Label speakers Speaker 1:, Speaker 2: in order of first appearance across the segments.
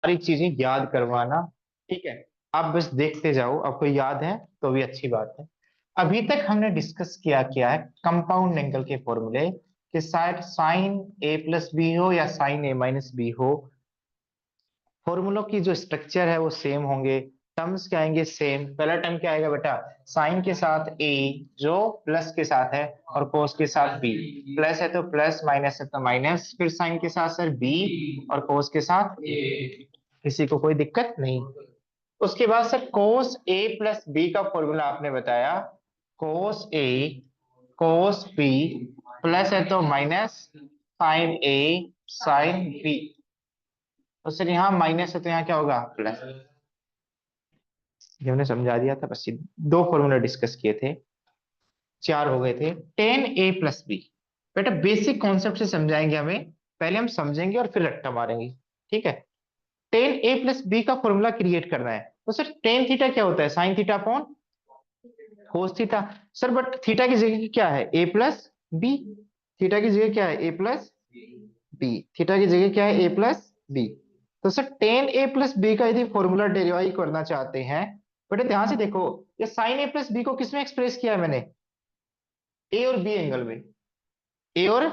Speaker 1: सारी चीजें याद करवाना। ठीक है, आप बस देखते जाओ, आपको याद है तो भी अच्छी बात है। अभी तक हमने डिस्कस किया क्या है, कंपाउंड एंगल के फॉर्मूले, कि शायद साइन ए प्लस बी हो या साइन ए माइनस बी हो, फॉर्मूलों की जो स्ट्रक्चर है वो सेम होंगे, टर्म्स क्या आएंगे सेम। पहला टर्म क्या आएगा बेटा, साइन के साथ ए जो प्लस के साथ है, और कोस के साथ बी, प्लस है तो प्लस, माइनस है तो माइनस, फिर साइन के साथ सर बी, और कोस के साथ ए। किसी को कोई दिक्कत नहीं। उसके बाद sir cos A plus B का फॉर्मूला आपने बताया, कोस ए कोस बी, प्लस है तो माइनस साइन ए साइन बी। तो सर यहाँ माइनस है तो यहाँ क्या होगा प्लस। ये हमने समझा दिया था, बस ये दो फॉर्मूला डिस्कस किए थे, चार हो गए थे। टेन ए प्लस बी, बेटा बेसिक कॉन्सेप्ट से समझाएंगे हमें, पहले हम समझेंगे और फिर रट्टा मारेंगे। ठीक है, टेन ए प्लस बी का फॉर्मूला क्रिएट करना है। तो सर टेन थीटा क्या होता है, sine theta upon cos theta. Sir but theta की जगह क्या है, ए प्लस बी। थीटा की जगह क्या है, ए प्लस बी। थीटा की जगह क्या है, ए प्लस बी। तो sir ten A plus B का यदि फॉर्मूला डेरिवाइव करना चाहते हैं, बेटे ध्यान से देखो, ये साइन ए प्लस बी को किसमें एक्सप्रेस किया है मैंने, ए और बी एंगल में। ए और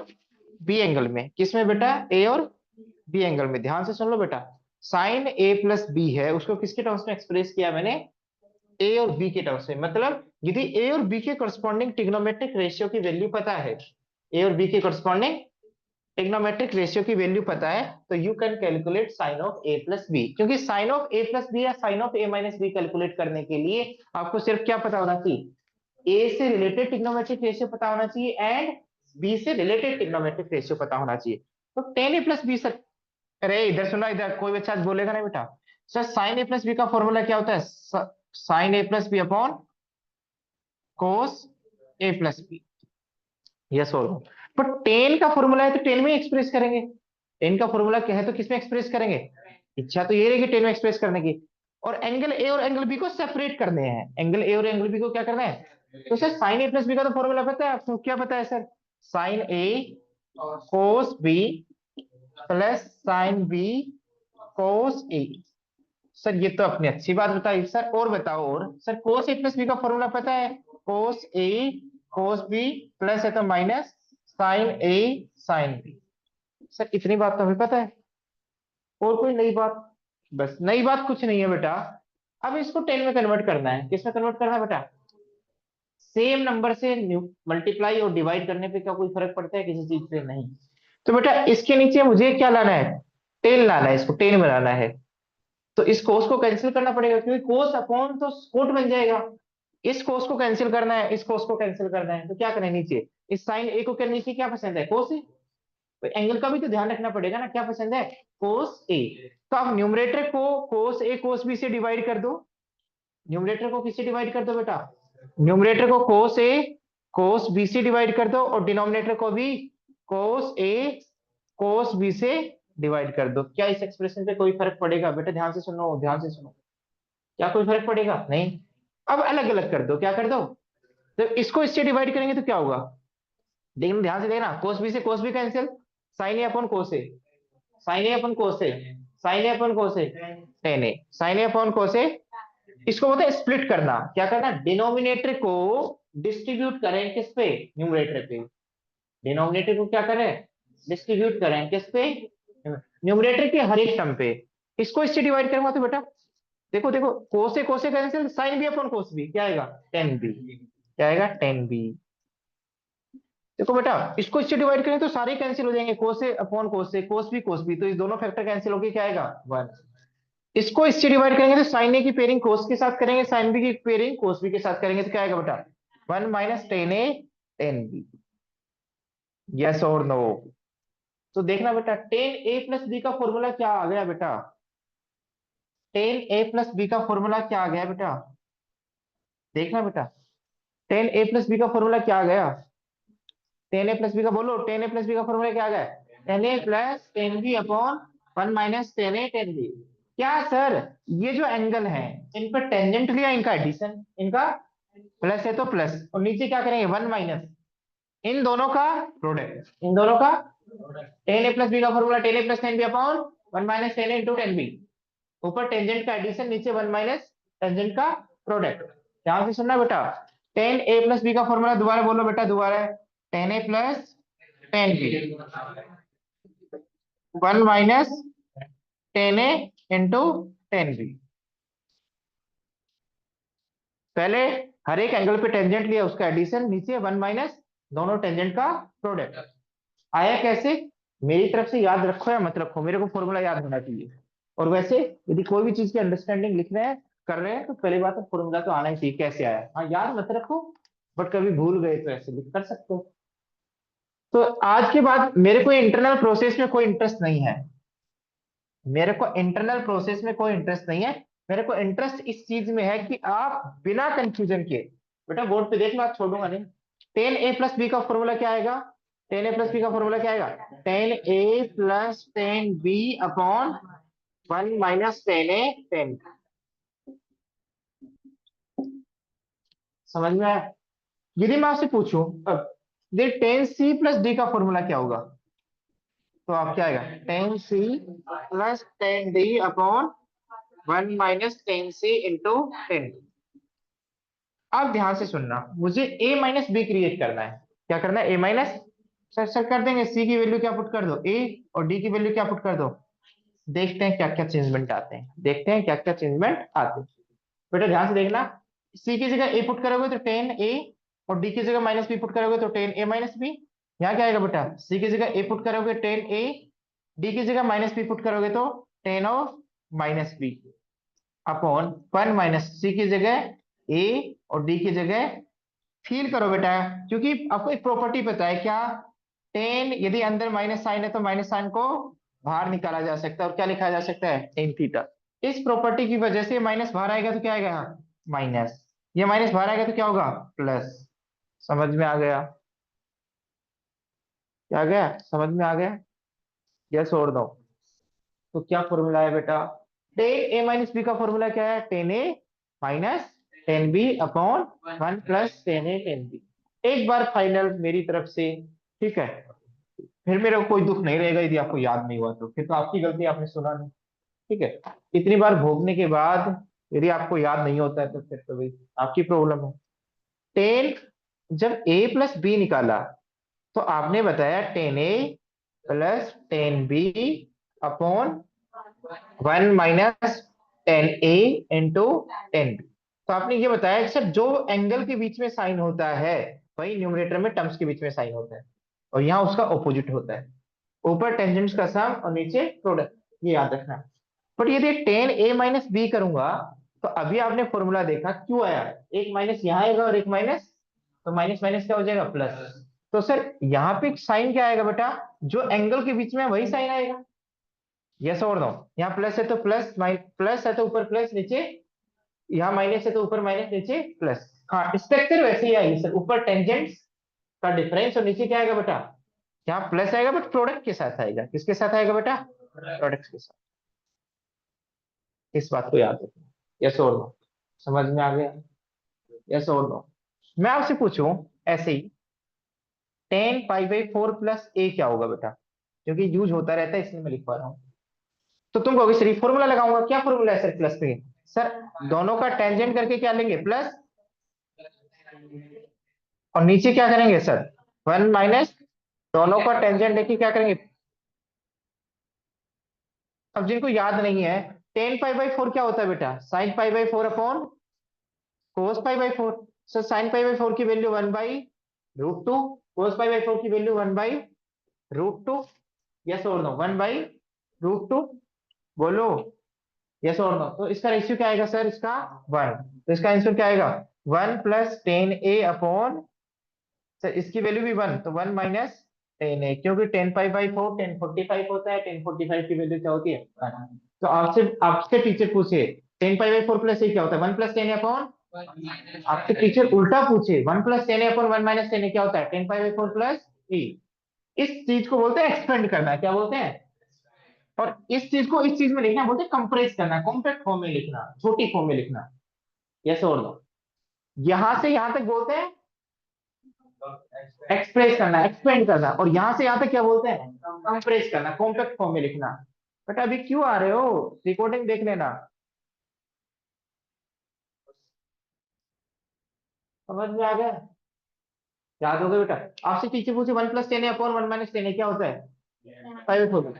Speaker 1: बी एंगल में, किसमें बेटा, ए और बी एंगल में। ध्यान से सुन लो बेटा, साइन ए प्लस बी है, उसको किसके टर्म्स में एक्सप्रेस किया मैंने, ए और बी के टर्म्स में। मतलब यदि ए और बी के करस्पॉन्डिंग ट्रिग्नोमेट्रिक रेशियो की वैल्यू पता है, ए और बी के करस्पॉन्डिंग ट्रिग्नोमेट्रिक रेशियो की वैल्यू पता है, तो you can calculate sine of A plus B. क्योंकि sine of A plus B या sine of A minus B calculate करने के लिए आपको सिर्फ क्या पता होना चाहिए, ए से रिलेटेड ट्रिग्नोमेट्रिक रेशियो पता होना चाहिए एंड बी से रिलेटेड ट्रिग्नोमेट्रिक रेशियो पता होना चाहिए। तो ten A plus B sir, अरे इधर सुना, इधर कोई बच्चा आज बोलेगा नहीं बेटा। Sir sine A plus B का फॉर्मूला क्या होता है, sine A plus B upon cos A plus B. Yes और नो। पर टेन का फॉर्मूला है तो टेन में एक्सप्रेस करेंगे। टेन का फॉर्मूला क्या है तो किसमें एक्सप्रेस करेंगे, इच्छा तो ये रहेगी टेन में एक्सप्रेस करने की। और एंगल ए और एंगल बी को सेपरेट करने हैं, एंगल ए और एंगल बी को क्या करना है। तो sir sine A plus B का तो फॉर्मूला पता है आपको, क्या पता है sir, sine A cos B plus sine B cos A. Sir ये तो अपनी अच्छी बात बताई सर, और बताओ, और sir cos A plus B का फॉर्मूला पता है, कोस ए कोस बी, प्लस है तो माइनस साइन ए साइन बी। सर इतनी बात तो हमें पता है, और कोई नई बात, बस नई बात कुछ नहीं है बेटा। अब इसको टेन में कन्वर्ट करना है, किस में कन्वर्ट करना है बेटा, सेम नंबर से मल्टीप्लाई और डिवाइड करने पे क्या कोई फर्क पड़ता है किसी चीज से, नहीं। तो बेटा इसके नीचे मुझे क्या लाना है, टेन लाना है, इसको टेन बनाना है। तो इस कोस को कैंसिल करना पड़ेगा, क्योंकि कोस अपॉन तो कोट बन जाएगा। इस कोस को कैंसिल करना है, इस कोस को कैंसिल करना है, तो क्या करें नीचे, इस साइन ए को क्या नीचे क्या पसंद है, कोस ए। तो एंगल का भी तो ध्यान रखना पड़ेगा ना, क्या पसंद है, कोस ए। तो आप न्यूमरेटर को कोस ए कोस बी से डिवाइड कर दो। न्यूमरेटर को किससे डिवाइड कर दो बेटा, न्यूमरेटर को कोस ए कोस बी से डिवाइड कर दो, और डिनोमिनेटर को भी कोस ए कोस बी से डिवाइड कर दो। क्या इस एक्सप्रेशन पे कोई फर्क पड़ेगा बेटा, ध्यान से सुनो, ध्यान से सुनो, क्या कोई फर्क पड़ेगा, नहीं। अब अलग अलग कर दो, क्या कर दो, तो इसको इससे डिवाइड करेंगे तो क्या होगा, लेकिन ध्यान से देखना, कोस बी से कोस बी कैंसिल, साइन ए अपॉन कोस ए, साइन ए अपॉन कोस ए, साइन ए अपॉन कोस ए, टेन ए, साइन ए अपॉन कोस ए। इसको बोलते हैं स्प्लिट करना, क्या करना, डिनोमिनेटर को डिस्ट्रीब्यूट करें किस पे, न्यूमरेटर पे। डिनोमिनेटर को क्या करें, डिस्ट्रीब्यूट करें किस पे, न्यूमरेटर के हर एक टर्म पे। इसको इससे डिवाइड करूंगा तो बेटा देखो देखो, कोसे cancel, sine B upon cos B क्या आएगा, टेन बी। क्या आएगा, टेन बी। देखो बेटा इसको इससे डिवाइड करें तो सारे कैंसिल हो जाएंगे, कोसे अपॉन कोसे, कोस बी, तो इस दोनों फैक्टर कैंसिल होकर क्या आएगा, वन। इसको इससे डिवाइड करेंगे तो साइन ए की पेयरिंग कोस के साथ करेंगे, साइन बी की पेयरिंग कोस बी के साथ करेंगे, तो क्या आएगा बेटा, one minus tan A tan B. Yes और नो। तो देखना बेटा टेन ए प्लस बी का फॉर्मूला क्या आ गया बेटा, टेन ए प्लस बी का फॉर्मूला क्या आ गया बेटा, देखना बेटा टेन ए प्लस बी का फॉर्मूला क्या आ गया, टेन ए प्लस बी का बोलो, टेन ए प्लस बी का फॉर्मूला क्या आ गया, tan A plus tan B upon one minus tan A tan B. क्या सर, ये जो एंगल है इन पर टेंजेंट लिया, इनका एडिशन, इनका प्लस है तो प्लस, और नीचे क्या करेंगे, वन माइनस इन दोनों का प्रोडक्ट, इन दोनों का टेन ए प्लस बी का formula tan A plus tan B upon one minus tan A into tan B. ऊपर टेंजेंट का एडिशन, नीचे 1 माइनस टेंजेंट का प्रोडक्ट। ध्यान से सुनना बेटा, टेन ए प्लस बी का फॉर्मूला दोबारा बोलो बेटा, दोबारा, tan A plus tan B, 1 minus tan A into tan B. पहले हर एक एंगल पे टेंजेंट लिया, उसका एडिशन, नीचे 1 माइनस दोनों टेंजेंट का प्रोडक्ट। आया कैसे, मेरी तरफ से याद रखो या मत रखो, मेरे को फॉर्मूला याद होना चाहिए। और वैसे यदि कोई भी चीज की अंडरस्टैंडिंग लिख रहे हैं, कर रहे हैं, तो पहली बात तो फॉर्मूला तो आना ही चाहिए कैसे आया। हाँ याद मत रखो, बट कभी भूल गए तो ऐसे लिख कर सकते हो। तो आज के बाद मेरे को इंटरनल प्रोसेस में कोई इंटरेस्ट नहीं है, मेरे को इंटरनल प्रोसेस में कोई इंटरेस्ट नहीं है। मेरे को इंटरेस्ट इस चीज में है कि आप बिना कंफ्यूजन के, बेटा बोर्ड पे देख लो, आज छोड़ूंगा नहीं। टेन ए प्लस बी का फॉर्मूला क्या आएगा, टेन ए प्लस बी का फॉर्मूला क्या आएगा, tan A plus tan B upon 1 minus tan A tan. समझ में आया। यदि मैं आपसे पूछूं अब, ये टेन सी प्लस डी का फॉर्मूला क्या होगा, तो आप क्या आएगा, tan C plus tan D upon 1 minus tan C into tan. अब ध्यान से सुनना, मुझे a माइनस बी क्रिएट करना है। क्या करना है, a माइनस, सर सर कर देंगे, c की वैल्यू क्या पुट कर दो a, और d की वैल्यू क्या पुट कर दो। देखते हैं क्या क्या चेंजमेंट आते हैं, देखते हैं क्या क्या चेंजमेंट आते हैं। बेटा ध्यान से देखना, c की जगह a पुट करोगे तो टेन a, और d की जगह माइनस b पुट करोगे तो टेन a माइनस b। यहाँ क्या आएगा बेटा, c की जगह a पुट करोगे टेन a, d की जगह माइनस b पुट करोगे तो tan of minus b upon 1 minus C की जगह a और d की जगह, फील करो बेटा, क्योंकि आपको एक प्रॉपर्टी पता है क्या, टेन यदि अंदर माइनस साइन है तो माइनस साइन को बाहर निकाला जा सकता है, और क्या लिखा जा सकता है, टेन थीटा। इस प्रॉपर्टी की वजह से माइनस बाहर आएगा तो क्या आएगा यहाँ, माइनस, ये माइनस बाहर आएगा तो क्या होगा, प्लस। समझ में आ गया, क्या आ गया, समझ में आ गया, यस और नो। तो क्या फॉर्मूला है बेटा, टेन ए माइनस बी का फॉर्मूला क्या है, tan A minus tan B upon 1 plus tan A tan B. एक बार फाइनल मेरी तरफ से, ठीक है, फिर मेरे को कोई दुख नहीं रहेगा यदि आपको याद नहीं हुआ, तो फिर तो आपकी गलती, आपने सुना नहीं। ठीक है, इतनी बार भोगने के बाद यदि आपको याद नहीं होता है तो फिर तो भाई आपकी प्रॉब्लम है। टेन, जब ए प्लस बी निकाला तो आपने बताया tan A plus tan B upon 1 minus tan A into tan B. तो आपने ये बताया कि सर जो एंगल के बीच में साइन होता है वही न्यूमरेटर में टर्म्स के बीच में साइन होता है, और यहाँ उसका ऑपोजिट होता है, ऊपर टेंजेंट्स का सम और नीचे प्रोडक्ट, ये याद रखना। बट यदि टेन ए माइनस बी करूंगा, तो अभी आपने फॉर्मूला देखा क्यों आया, एक माइनस यहाँ आएगा और एक माइनस, तो माइनस माइनस क्या हो जाएगा, प्लस। तो सर यहाँ पे साइन क्या आएगा बेटा, जो एंगल के बीच में है वही साइन आएगा, यस और नो। यहाँ प्लस है तो प्लस, प्लस है तो ऊपर प्लस नीचे, यहाँ माइनस है तो ऊपर माइनस नीचे प्लस। हाँ स्ट्रक्चर वैसे ही आएगी सर, ऊपर टेंजेंट्स का डिफरेंस और नीचे क्या आएगा बेटा, यहाँ प्लस आएगा बट प्रोडक्ट के साथ आएगा, किसके साथ आएगा बेटा, प्रोडक्ट के साथ। इस बात को याद रखना, यस और नो, समझ में आ गया, यस और नो। मैं आपसे पूछूं ऐसे ही, tan pi by four plus A क्या होगा बेटा, क्योंकि यूज होता रहता है इसलिए मैं लिख पा रहा हूँ। तो तुम कहोगे सर फॉर्मूला लगाऊंगा, क्या फॉर्मूला है सर प्लस पे, सर दोनों का टेंजेंट करके क्या लेंगे, प्लस, और नीचे क्या करेंगे सर, 1 माइनस, दोनों का टेंजेंट लेके क्या करेंगे। अब जिनको याद नहीं है, टेन पाई बाई फोर क्या होता है बेटा, sine pi by four upon cos pi by four. Sir sine pi by four की value 1/√2, cos pi by four की वैल्यू 1/√2, यस और नो, 1/√2, बोलो यस और नो। तो इसका रेशियो क्या आएगा सर, इसका 1, तो इसका आंसर क्या आएगा, 1 plus tan A upon, sir इसकी वैल्यू भी 1, तो 1 माइनस टेन ए, क्योंकि टेन पाई बाई फोर 1045 होता है, 1045 की वैल्यू क्या होती है 1। तो आपसे आपसे टीचर पूछे tan pi by four plus A क्या होता है, 1 प्लस टेन ए अपॉन, आपसे टीचर उल्टा पूछे 1 plus tan A upon 1 minus tan A क्या होता है, tan pi by four plus A. इस चीज को बोलते हैं एक्सपेंड करना, क्या बोलते हैं, और इस चीज को इस चीज में लिखना बोलते हैं कंप्रेस करना, कॉम्पैक्ट फॉर्म में लिखना, छोटी फॉर्म में लिखना, यस और नो। यहां से यहां तक बोलते हैं एक्सप्रेस करना, एक्सपेंड करना, और यहां से यहां तक क्या बोलते हैं, कंप्रेस करना, कॉम्पैक्ट फॉर्म में लिखना। बेटा अभी क्यों आ रहे हो, रिकॉर्डिंग देख लेना। समझ में आ गया? याद हो गया बेटा? आपसे टीचर पूछे 1 + 10 अपॉन 1 - 10 क्या होता है? 5/4।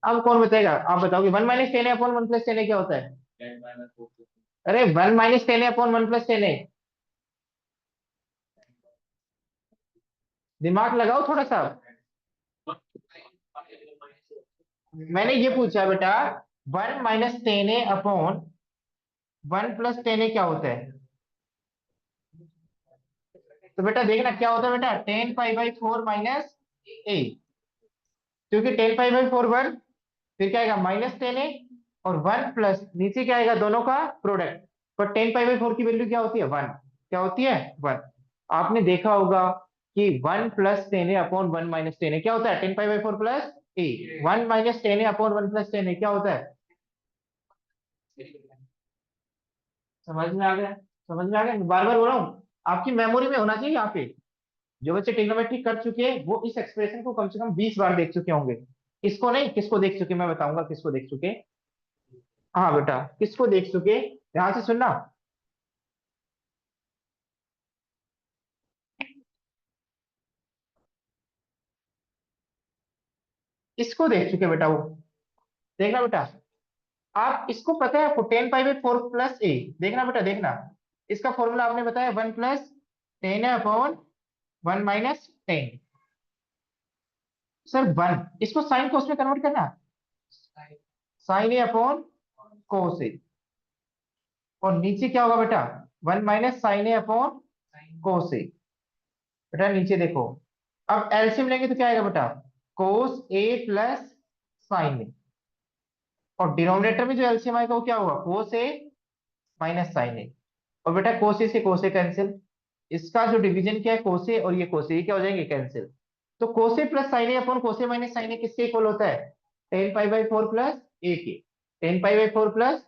Speaker 1: अब कौन बताएगा, आप बताओगे 1 - 10 अपॉन 1 + 10 क्या होता है? अरे 1 - 10 अपॉन 1 + 10। दिमाग लगाओ थोड़ा सा। मैंने ये पूछा बेटा, 1 - 10 अपॉन 1 + 10 क्या होता है? तो बेटा देखना क्या होता है बेटा, 10 π/4 - क्योंकि 10 π/4 1, फिर क्या आएगा -10 और 1 + नीचे क्या आएगा, दोनों का प्रोडक्ट। पर 10 π/4 की वैल्यू क्या होती है, 1। क्या होती है, 1। आपने देखा होगा कि 1 + 10 अपॉन 1 - 10 क्या होता है, 10 π/4 + 1 - 10 अपॉन 1 + 10 क्या होता है? समझ में आ गया? समझ में आ गया, बार बार बोल रहा हूँ, आपकी मेमोरी में होना चाहिए यहाँ पे। जो बच्चे ट्रिग्नोमेट्री कर चुके हैं वो इस एक्सप्रेशन को कम से कम 20 बार देख चुके होंगे। किसको नहीं, किसको देख चुके मैं बताऊंगा किसको देख चुके। हाँ बेटा, किसको देख चुके, ध्यान से सुनना। इसको देख चुके बेटा वो। देखना बेटा, आप इसको पता है आपको, 10 π/4 + देखना बेटा देखना, इसका फॉर्मूला आपने बताया 1 + 10 अपॉन 1 - 10। सर 1, इसको साइन कोस में कन्वर्ट करना, साइन ए अपॉन कोस ए। और नीचे क्या होगा बेटा, 1 - sin a अपॉन कोस ए। बेटा नीचे देखो, अब एलसीएम लेंगे तो क्या आएगा बेटा, कोस ए प्लस साइन ए। और डिनोमिनेटर में जो एलसीएम आएगा वो क्या होगा, कोस ए माइनस साइन ए। और बेटा कोसे से कोसे कैंसिल, इसका जो डिवीजन क्या है कोसे, और ये कोसे, ये क्या हो जाएंगे, कैंसिल। तो कोसे प्लस साइन ए अपॉन कोसे माइनस साइन ए किसके इक्वल होता है, 10 π/4 + ए के। 10 π/4 प्लस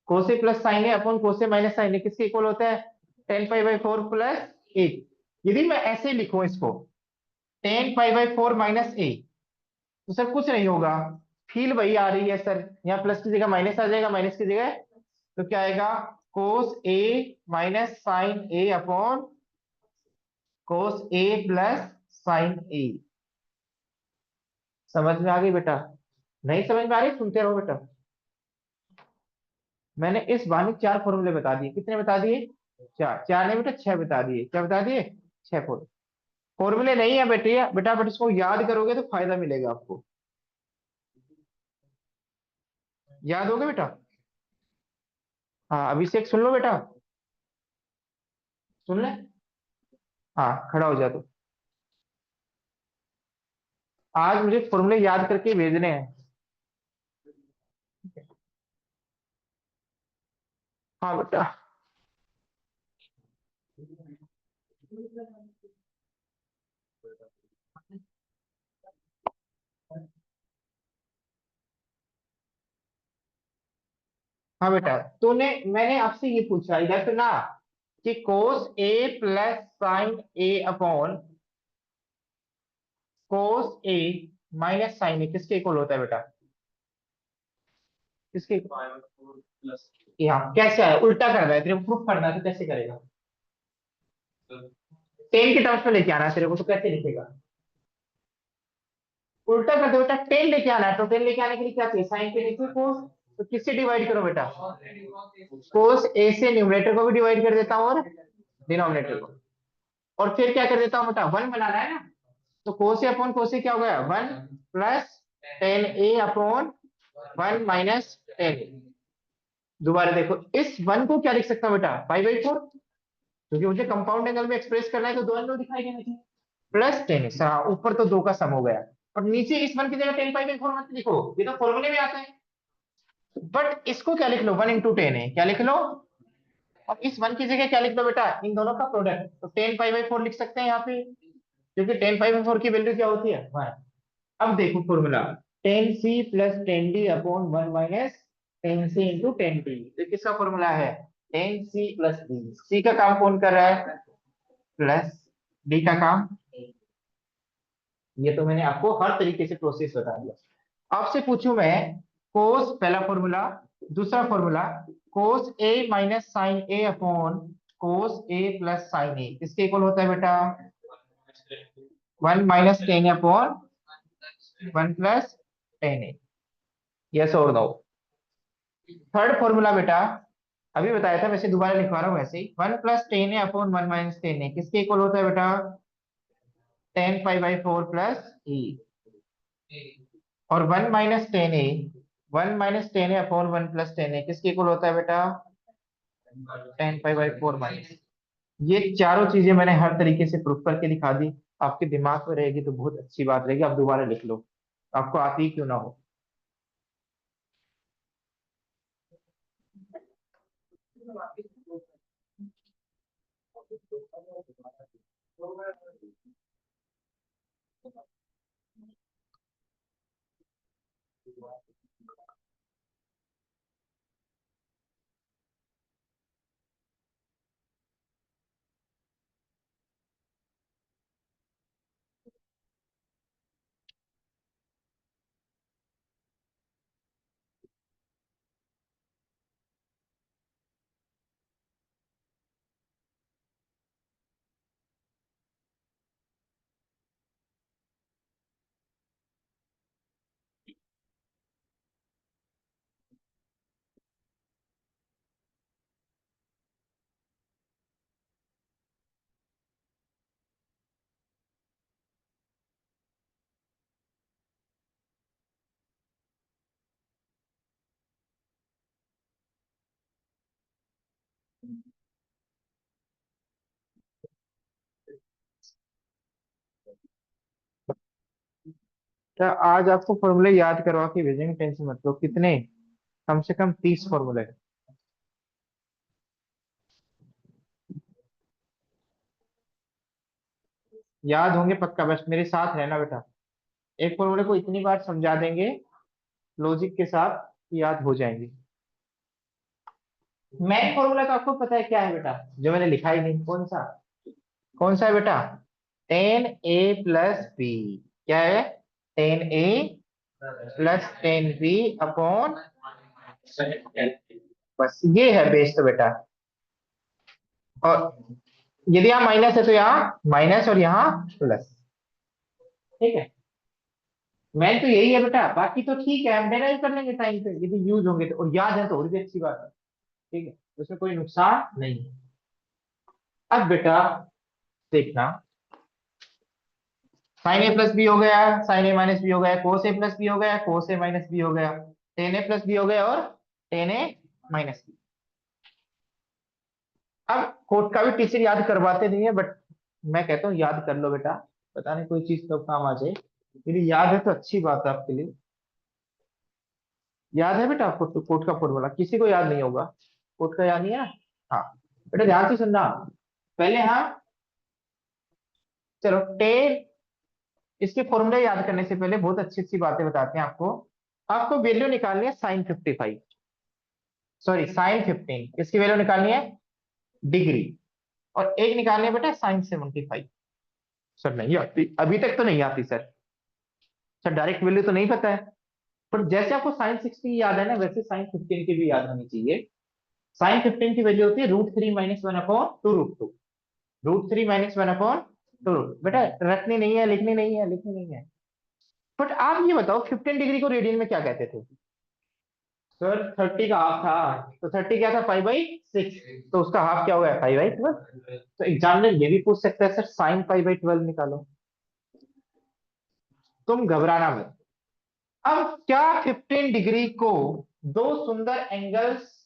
Speaker 1: कोसे प्लस साइन ए अपॉन कोसे माइनस साइन ए किसके इक्वल होता है, 10 π/4 + ए। यदि मैं ऐसे लिखूं इसको, 10 π/4 - ए, तो सर कुछ नहीं होगा, फील वही आ रही है सर, यहाँ प्लस की जगह माइनस आ जाएगा, माइनस की जगह तो क्या आएगा, कोस A minus sign A upon cos A plus sign ए। समझ में आ गई बेटा? नहीं समझ में आ रही, सुनते रहो बेटा। मैंने इस बहाने 4 फॉर्मूले बता दिए, कितने बता दिए, 4। 4 नहीं बेटा, 6 बता दिए। क्या बता दिए, 6 फॉर्मूले नहीं है बेटे बेटा, बट इसको याद करोगे तो फायदा मिलेगा आपको। याद होगा बेटा? हाँ अभिषेक सुन लो बेटा, सुन ले। हाँ खड़ा हो जा तू। आज मुझे फॉर्मूले याद करके भेजने हैं। हाँ बेटा। हाँ बेटा, तूने, मैंने आपसे ये पूछा इधर तो ना, कि कोस A plus sign A upon cos A minus sign ए किसके इक्वल होता है बेटा, किसके? यहाँ कैसे आया, उल्टा कर रहा है, तेरे को प्रूफ करना है तो कैसे करेगा, 10 के टर्म्स में लेके आना है तेरे को, तो कैसे लिखेगा, उल्टा कर दो बेटा, 10 लेके आना है, तो 10 लेके आने के लिए क्या चाहिए, साइन के नीचे कोस। तो किससे डिवाइड करो बेटा, कोस ए से न्यूमरेटर को भी डिवाइड कर देता हूँ और डिनोमिनेटर को। और फिर क्या कर देता हूँ बेटा, 1 बनाना है ना, तो कोसे अपॉन कोसे क्या हो गया, 1 + 10 a अपॉन 1 - 10। दोबारा देखो, इस 1 को क्या लिख सकता हूँ बेटा, 5/4, क्योंकि मुझे कंपाउंड एंगल में एक्सप्रेस करना है तो दो एंगल दिखाई देने चाहिए। +10, हाँ ऊपर तो 2 का सम हो गया, और नीचे इस 1 की जगह 10 π/4 मत लिखो, ये तो फॉर्मूले में आता है। बट इसको क्या लिख लो, 1 × 10 है, क्या लिख लो। अब इस 1 की जगह क्या लिख दो बेटा, इन दोनों का प्रोडक्ट, तो 10 π/4 लिख सकते हैं यहाँ पे, क्योंकि 10 π/4 की वैल्यू क्या होती है, 1। अब देखो formula, 10c + 10d upon 1 - 10c × 10d, तो किसका फॉर्मूला है, 10c + d। c का काम कौन कर रहा है, प्लस, डी का काम, ये तो मैंने आपको हर तरीके से प्रोसेस बता दिया। आपसे पूछूं मैं, कोस पहला फॉर्मूला, दूसरा formula cos A minus sign A upon cos A plus sign ए किसके इक्वल होता है बेटा? 1 - tan upon 1 + tan a। Yes और नो? थर्ड फॉर्मूला बेटा अभी बताया था, वैसे दोबारा लिखवा रहा हूँ वैसे ही, 1 + tan a upon 1 - tan a किसके इक्वल होता है बेटा? tan π/4 plus E. और 1 - tan a upon 1 + tan a किसके इक्वल होता है बेटा? tan π/4 minus. ये चारों चीजें मैंने हर तरीके से प्रूफ करके दिखा दी। आपके दिमाग में रहेगी तो बहुत अच्छी बात रहेगी, आप दोबारा लिख लो, आपको आती ही क्यों ना हो। क्या आज आपको फॉर्मूले याद करवा के भेजेंगे, टेंशन मत लो। कितने? कम से कम 30 फॉर्मूले याद होंगे पक्का, बस मेरे साथ रहना बेटा। एक फॉर्मूले को इतनी बार समझा देंगे लॉजिक के साथ कि याद हो जाएंगे। मेन फॉर्मूला तो आपको पता है क्या है बेटा, जो मैंने लिखा ही नहीं, कौन सा? कौन सा है बेटा? tan a + b। क्या है? tan a + tan b upon, बस ये है बेस तो बेटा। और यदि यहाँ माइनस है तो यहाँ माइनस और यहाँ प्लस। ठीक है, मैन तो यही है बेटा, बाकी तो ठीक है, हम डेराइव कर लेंगे टाइम पे यदि यूज होंगे तो, और याद है तो और भी अच्छी बात है। ठीक है, उसमें कोई नुकसान नहीं है। अब बेटा देखना, साइन ए प्लस बी हो गया, साइन ए माइनस बी हो गया, कोस ए प्लस बी हो गया, कोस ए माइनस बी हो गया, टेन ए प्लस बी हो गया, और टेन ए माइनस बी। अब कोट का भी टीचर याद करवाते नहीं है, बट मैं कहता हूँ याद कर लो बेटा, पता नहीं कोई चीज कब काम आ जाए। यदि याद है तो अच्छी बात है आपके लिए। याद है बेटा आपको तो कोट का फॉर्मूला? किसी को याद नहीं होगा? कोट का याद नहीं है ना? हाँ बेटा ध्यान से सुनना। पहले हाँ, चलो टेन, इसके फॉर्मूले याद करने से पहले बहुत अच्छी अच्छी बातें बताते हैं आपको। आपको वैल्यू निकालनी है sin 55, सॉरी sin 15, इसकी वैल्यू निकालनी है डिग्री। और एक निकालनी है बेटा sin 75। सर नहीं आती, अभी तक तो नहीं आती सर। सर डायरेक्ट वैल्यू तो नहीं पता है, पर जैसे आपको sin 60 याद है ना, वैसे sin 15 की भी याद होनी चाहिए। sin 15 की वैल्यू होती है √3 - 1/2 √2। √3 - 1/2 √2 बेटा, रखनी नहीं है, लिखनी नहीं है, लिखनी नहीं है। बट आप ये बताओ 15 डिग्री को रेडियन में क्या कहते थे? सर 30 का हाफ था, तो 30 क्या था? 5/6, तो उसका हाफ क्या हो गया? 5/12। तो एग्जामिनर ये भी पूछ सकता है सर sin π/12 निकालो। तुम घबराना मत। अब क्या 15 डिग्री को दो सुंदर एंगल्स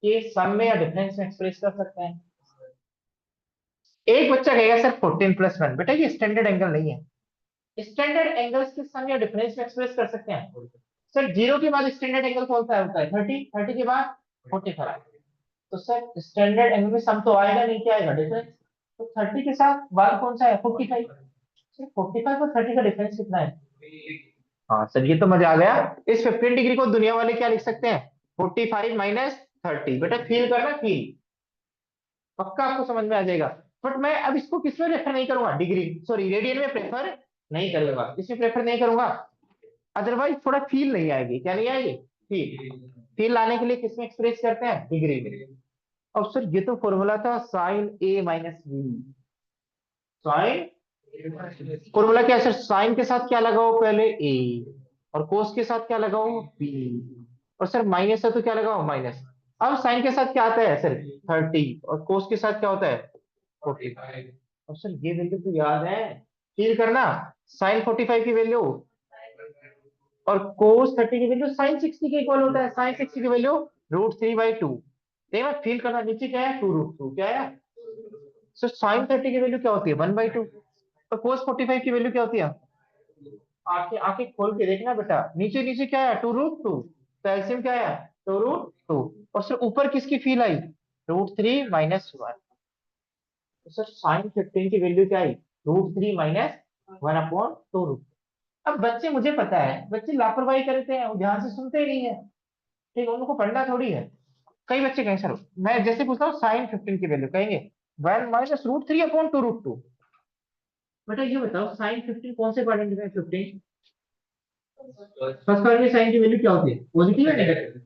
Speaker 1: के सम में या डिफरेंस में एक्सप्रेस कर सकते हैं? एक बच्चा कहेगा सर 14 + 1, बेटा ये स्टैंडर्ड एंगल नहीं है। स्टैंडर्ड एंगल्स के सम या डिफरेंस में एक्सप्रेस कर सकते हैं सर। जीरो के बाद स्टैंडर्ड एंगल कौन सा होता है? 30, 30 के बाद 45। तो सर स्टैंडर्ड एंगल में सम तो आएगा नहीं, क्या आएगा? डिफरेंस। तो 30 के साथ बाद कौन सा है? 45। सर 45 और 30 का डिफरेंस कितना है? हाँ सर ये तो मजा आ गया। इस 15 डिग्री को दुनिया वाले क्या लिख सकते हैं? 45 - 30। बेटा फील करना, फील, पक्का आपको समझ में आ जाएगा। बट मैं अब इसको किसमें रेफर नहीं करूंगा? डिग्री, सॉरी रेडियन में प्रेफर नहीं करूंगा। इसमें प्रेफर नहीं करूंगा। अदरवाइज थोड़ा फील नहीं आएगी। क्या नहीं आएगी? फील। फील लाने के लिए किसमें एक्सप्रेस करते हैं? डिग्री में। अब सर ये तो फॉर्मूला था sign A minus B. Sign, formula क्या है सर? साइन के साथ क्या लगाओ? पहले ए। और कोस के साथ क्या लगाओ? बी। और सर माइनस है तो क्या लगाओ? माइनस। अब साइन के साथ क्या आता है सर? 30। और कोस के साथ क्या होता है? 45। और सर ये वैल्यू तो याद है, फील करना। साइन 45 की वैल्यू और कोस 30 की वैल्यू साइन 60 के इक्वल होता है। साइन 60 की वैल्यू √3/2। देखना, फील करना। नीचे क्या है? 2√2। क्या है? सर साइन 30 की वैल्यू क्या होती है? 1/2। तो कोस 45 की वैल्यू क्या होती है? आंखें आंखें खोल के देखना बेटा, नीचे नीचे क्या है? 2√2। तो एलसीएम क्या है? 2√2। और सर ऊपर किसकी फील आई? √3 - 1। तो सर साइन 15 की वैल्यू क्या आई? √3 - 1/2। अब बच्चे, मुझे पता है बच्चे लापरवाही करते हैं, वो ध्यान से सुनते ही नहीं है। ठीक है, उनको पढ़ना थोड़ी है। कई बच्चे कहें सर, मैं जैसे पूछता हूँ साइन 15 की वैल्यू, कहेंगे 1 - √3/2। बेटा ये बताओ साइन 15 कौन से क्वाड्रेंट में? 15 फर्स्ट क्वाड्रेंट में साइन की वैल्यू क्या होती है? पॉजिटिव है नेगेटिव?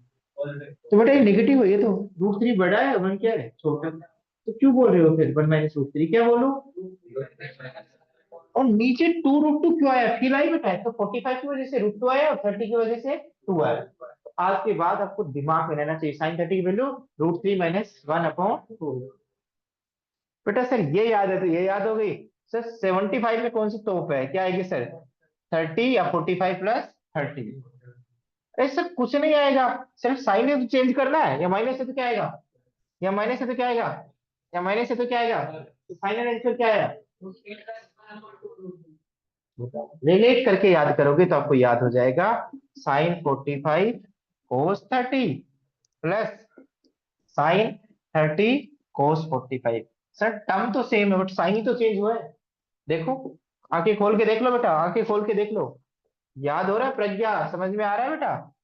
Speaker 1: तो बेटा ये नेगेटिव है, ये तो √3 बड़ा है, 1 क्या है? छोटा। तो क्यों बोल रहे हो फिर 1 - √3? क्या बोलो? और नीचे 2√2 क्यों आया? फील आई बेटा। तो 45 की वजह से √2 आया और 30 की वजह से 2 आया। तो आज के बाद आपको दिमाग में रहना चाहिए, साइन 30 की वैल्यू √3 - 1/2। बेटा सर ये याद है तो ये याद हो गई। सर 75 में कौन सी तोप है? क्या आएगी सर? 30 या 45 प्लस 30? अरे सर कुछ नहीं आएगा, सिर्फ साइन है तो चेंज करना है। या माइनस है तो क्या आएगा? या माइनस है तो क्या आएगा? या माइनस है तो क्या आएगा? तो फाइनल आंसर क्या आया? रिलेट करके याद करोगे तो आपको याद हो जाएगा। साइन 45 कोस 30 प्लस साइन 30 कोस 45। सर टर्म तो सेम है बट साइन ही तो चेंज हुआ है। देखो, आंखें खोल के देख लो बेटा, आंखें खोल के देख लो। याद हो रहा है प्रज्ञा? समझ में आ रहा है बेटा?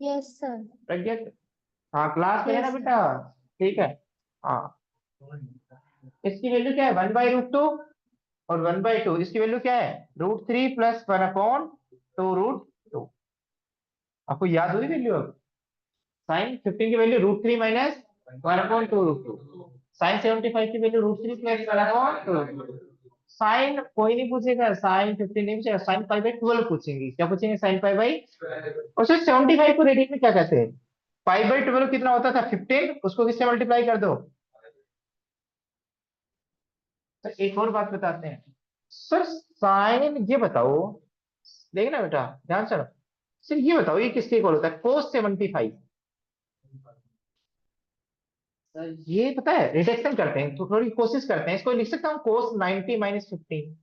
Speaker 2: Yes sir.
Speaker 1: प्रज्ञा, हाँ क्लास में है ना
Speaker 2: यस सर।
Speaker 1: बेटा? ठीक है। हाँ, इसकी वैल्यू क्या है? 1/√2। और 1/2 इसकी वैल्यू क्या है? √3 + 1/2√2। आपको याद हुई वैल्यू अब? साइन 15 की वैल्यू √3 - 1/2√2। साइन 75 की वैल्यू √3 + 1/2। साइन कोई नहीं पूछेगा, साइन 15 नहीं पूछेगा, साइन π/12 पूछेंगे। क्या पूछेंगे? साइन π/। और सर 75 को रेडियन में क्या कहते हैं? π/12 कितना होता था? 15। उसको किससे मल्टीप्लाई कर दो? तो एक और बात बताते हैं सर, साइन ये बताओ, देखना बेटा ध्यान से। सर ये बताओ ये किसके इक्वल होता है? cos 75। ये पता है, रिडक्शन करते हैं तो थोड़ी कोशिश करते हैं, इसको लिख सकता हूँ cos 90 - 15।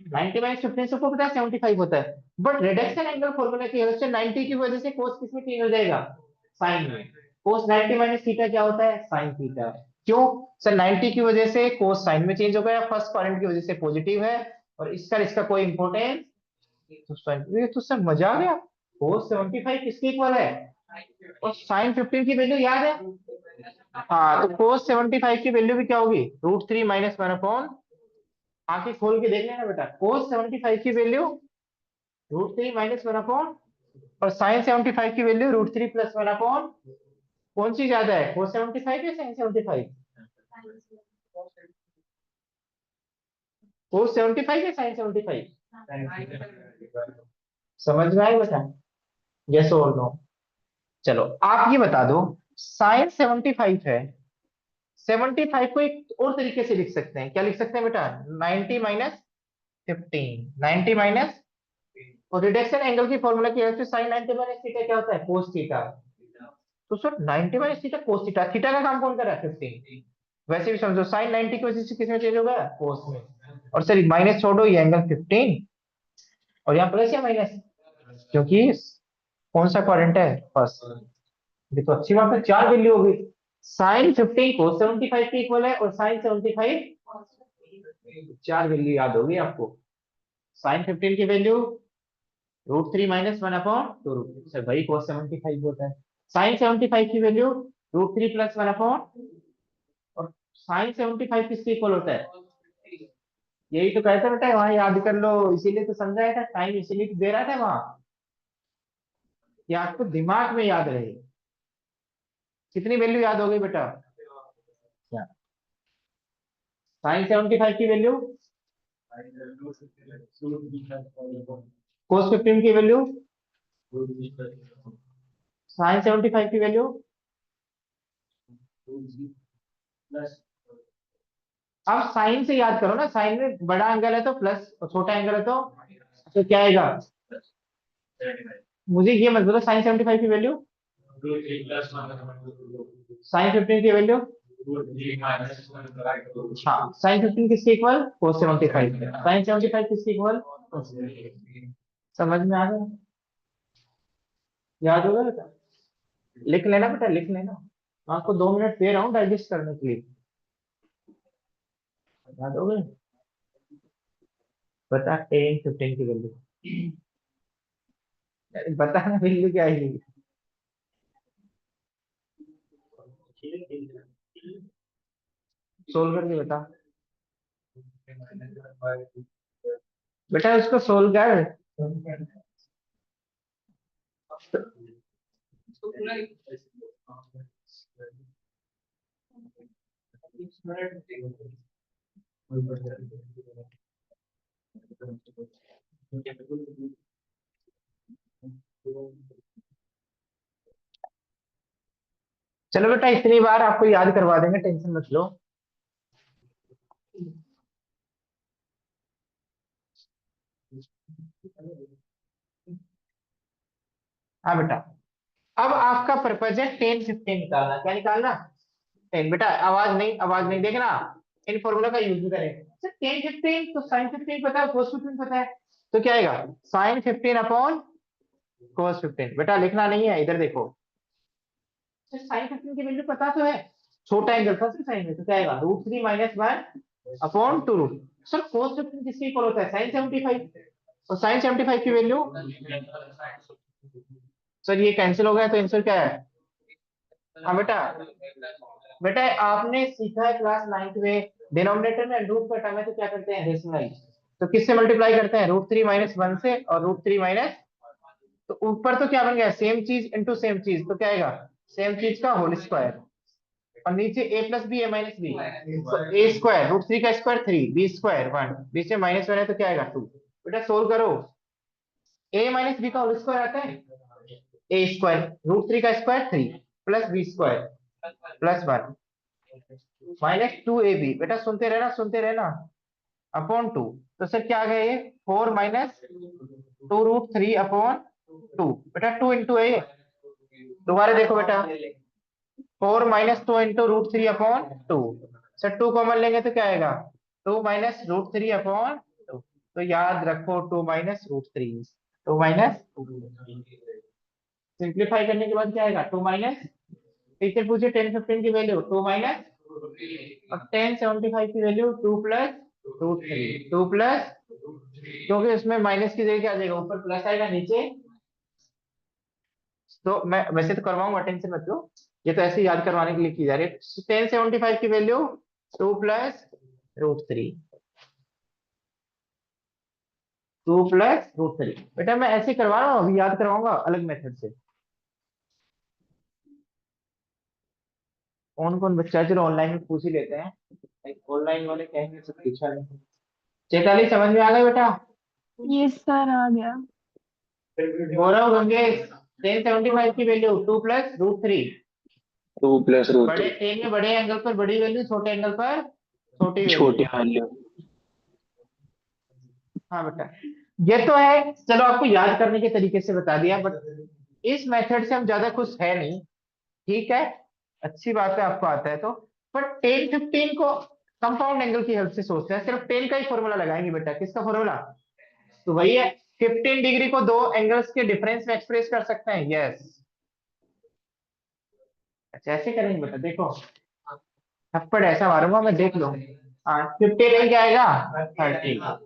Speaker 1: 90 - 15 सबको पता है 75 होता है। बट रिडक्शन एंगल फॉर्मूला की हेल्प से 90 की वजह से कोस किसमें चेंज हो जाएगा? साइन में। कोस 90 - थीटा क्या होता है? Sine theta. क्यों? सर 90 की वजह से कोस साइन में चेंज हो गया, फर्स्ट क्वाड्रेंट की वजह से पॉजिटिव है। और इसका इसका कोई इंपॉर्टेंस। तो ये तो सर मजा आ गया। कोस 75 किसके इक्वल है? और साइन 15 की वैल्यू याद है? हाँ, तो कोस 75 की वैल्यू भी क्या होगी? √3 - 1/। आंखें खोल के देख लेना बेटा, कोस 75 की वैल्यू √3 - 1/। और साइन 75 की वैल्यू √3 + 1/। कौन सी ज्यादा है, कोस 75 या साइन 75? कोस 75 या साइन 75? समझ में आए बेटा? यस और नो? चलो आप ये बता दो, साइन 75 है। 75 को एक और तरीके से लिख सकते हैं। क्या लिख सकते हैं बेटा? 90 - 15। 90 और रिडक्शन एंगल की फॉर्मूला की हेल्प से साइन 90 - थीटा क्या होता है? Cos theta. तो sir 90 - theta cos theta, theta का काम कौन कर रहा है? 15। वैसे भी समझो साइन 90 की वजह से किसमें चेंज होगा? कोस में। और सर माइनस छोड़ो, ये एंगल 15 और यहाँ प्लस या माइनस, क्योंकि कौन सा क्वाड्रेंट है? फर्स्ट। ये तो अच्छी बात है, चार वैल्यू हो गई। साइन 15 को 75 के इक्वल है और साइन 75 चार वैल्यू याद होगी आपको। साइन 15 की वैल्यू √3 - 1/2। सर भाई cos 75 होता है। साइन 75 की वैल्यू √3 + 1/। और साइन 75 किसके इक्वल होता है? यही तो कहता बेटा, वहां याद कर लो, इसीलिए तो समझाया था, टाइम इसीलिए तो दे रहा था वहां, कि आपको दिमाग में याद रहे। कितनी वैल्यू याद हो गई बेटा? साइन 75 की वैल्यू, कोस 15 की वैल्यू, साइन 75 की वैल्यू। अब साइन से याद करो ना, साइन में बड़ा एंगल है तो प्लस, और छोटा एंगल है तो क्या आएगा? मुझे ये मत बोलो साइन 75 की वैल्यू, साइन 15 की वैल्यू। हाँ, साइन 15 किसके इक्वल? कोस 75। साइन 75 किसके इक्वल? समझ में आ गया? याद होगा बेटा? लिख लेना बेटा, लिख लेना। आपको 2 मिनट दे रहा हूँ डाइजेस्ट करने के लिए। याद हो गए? बता 10 15 की वैल्यू। बता ना वैल्यू क्या है? सोल्व करके बता बेटा, उसको सोल्व कर। चलो बेटा, इतनी बार आपको याद करवा देंगे, टेंशन मत लो। हाँ बेटा, अब आपका पर्पज है 10 15 निकालना। क्या निकालना? 10। बेटा आवाज नहीं देखना, इन फॉर्मूला का यूज भी करें। सर 10 15 तो साइन 15 पता है, कोस 15 पता है, तो क्या आएगा? Sine 15 upon cos 15। बेटा लिखना नहीं है, इधर देखो। सर साइन 15 की वैल्यू पता तो है, छोटा एंगल था सर साइन में, तो क्या आएगा? √3 - 1 अपॉन 2 रूट। सर कोस 15 किसके इक्वल होता है? साइन 75। और साइन 75 की वैल्यू, सर ये कैंसिल हो गया, तो आंसर क्या है? हाँ बेटा, बेटा आपने सीखा है क्लास 9th में, डिनोमिनेटर में रूट का टर्म है तो क्या करते हैं? डेसिमल। तो किससे मल्टीप्लाई करते हैं? √3 - 1 से, और √3 माइनस, तो ऊपर तो क्या बन गया? सेम चीज इंटू सेम चीज, तो क्या आएगा? सेम चीज का होल स्क्वायर। और नीचे a+b a-b, ए स्क्वायर, √3 का स्क्वायर 3, बी स्क्वायर 1, बीच में -1 है तो क्या आएगा? 2। बेटा सोल्व करो, a - b का होल स्क्वायर आता है ए स्क्वायर, √3 का square 3, plus B square plus 1 -2ab। बेटा सुनते रहना, अपॉन 2। तो सर क्या आ गया ये? 4 -2 √3 अपॉन 2। बेटा 2 इंटू ए, दोबारा देखो बेटा, 4 -2 इंटू √3 अपॉन 2। सर 2 कॉमन लेंगे तो क्या आएगा? 2 -√3 अपॉन 2। तो याद रखो 2 -√3, 2 माइनस, सिंप्लीफाई करने के बाद क्या आएगा? 2 माइनस, टीचर पूछे 10 15 की वैल्यू, 2 माइनस, और 10 75 की वैल्यू 2 प्लस √3, 2 प्लस, क्योंकि उसमें माइनस की जगह क्या आ जाएगा? ऊपर प्लस आएगा, नीचे। तो मैं वैसे तो करवाऊंगा, टेंशन मत लो, ये तो ऐसे ही याद करवाने के लिए की जा रही है। 10 75 की वैल्यू 2 प्लस √3, 2 प्लस √3। बेटा मैं ऐसे करवा रहा हूँ, अभी याद करवाऊंगा अलग मेथड से। कौन कौन बच्चा है? चलो ऑनलाइन में पूछ ही लेते हैं, ऑनलाइन वाले कहेंगे सब पूछा नहीं। चैताली समझ में आ गया बेटा?
Speaker 2: यस सर, आ गया।
Speaker 1: गौरव गंगेश, 10 75 की वैल्यू 2 प्लस √3।
Speaker 3: 2 + √3।
Speaker 1: बड़े 10 में बड़े एंगल पर बड़ी वैल्यू, छोटे एंगल पर छोटी वैल्यू।
Speaker 3: छोटी वैल्यू।
Speaker 1: हाँ बेटा, ये तो है, चलो आपको याद करने के तरीके से बता दिया, बट इस मेथड से हम ज्यादा खुश है नहीं। ठीक है, अच्छी बात है आपको आता है तो। पर 10 15 को कंपाउंड एंगल की हेल्प से सोचते हैं, सिर्फ 10 का ही फॉर्मूला लगाएंगे बेटा। किसका फॉर्मूला? तो वही है, 15 डिग्री को दो एंगल्स के डिफरेंस में एक्सप्रेस कर सकते हैं। यस, अच्छा ऐसे करेंगे बेटा, देखो थप्पड़ ऐसा मारूंगा मैं, देख लो। हाँ 15 क्या आएगा? 30।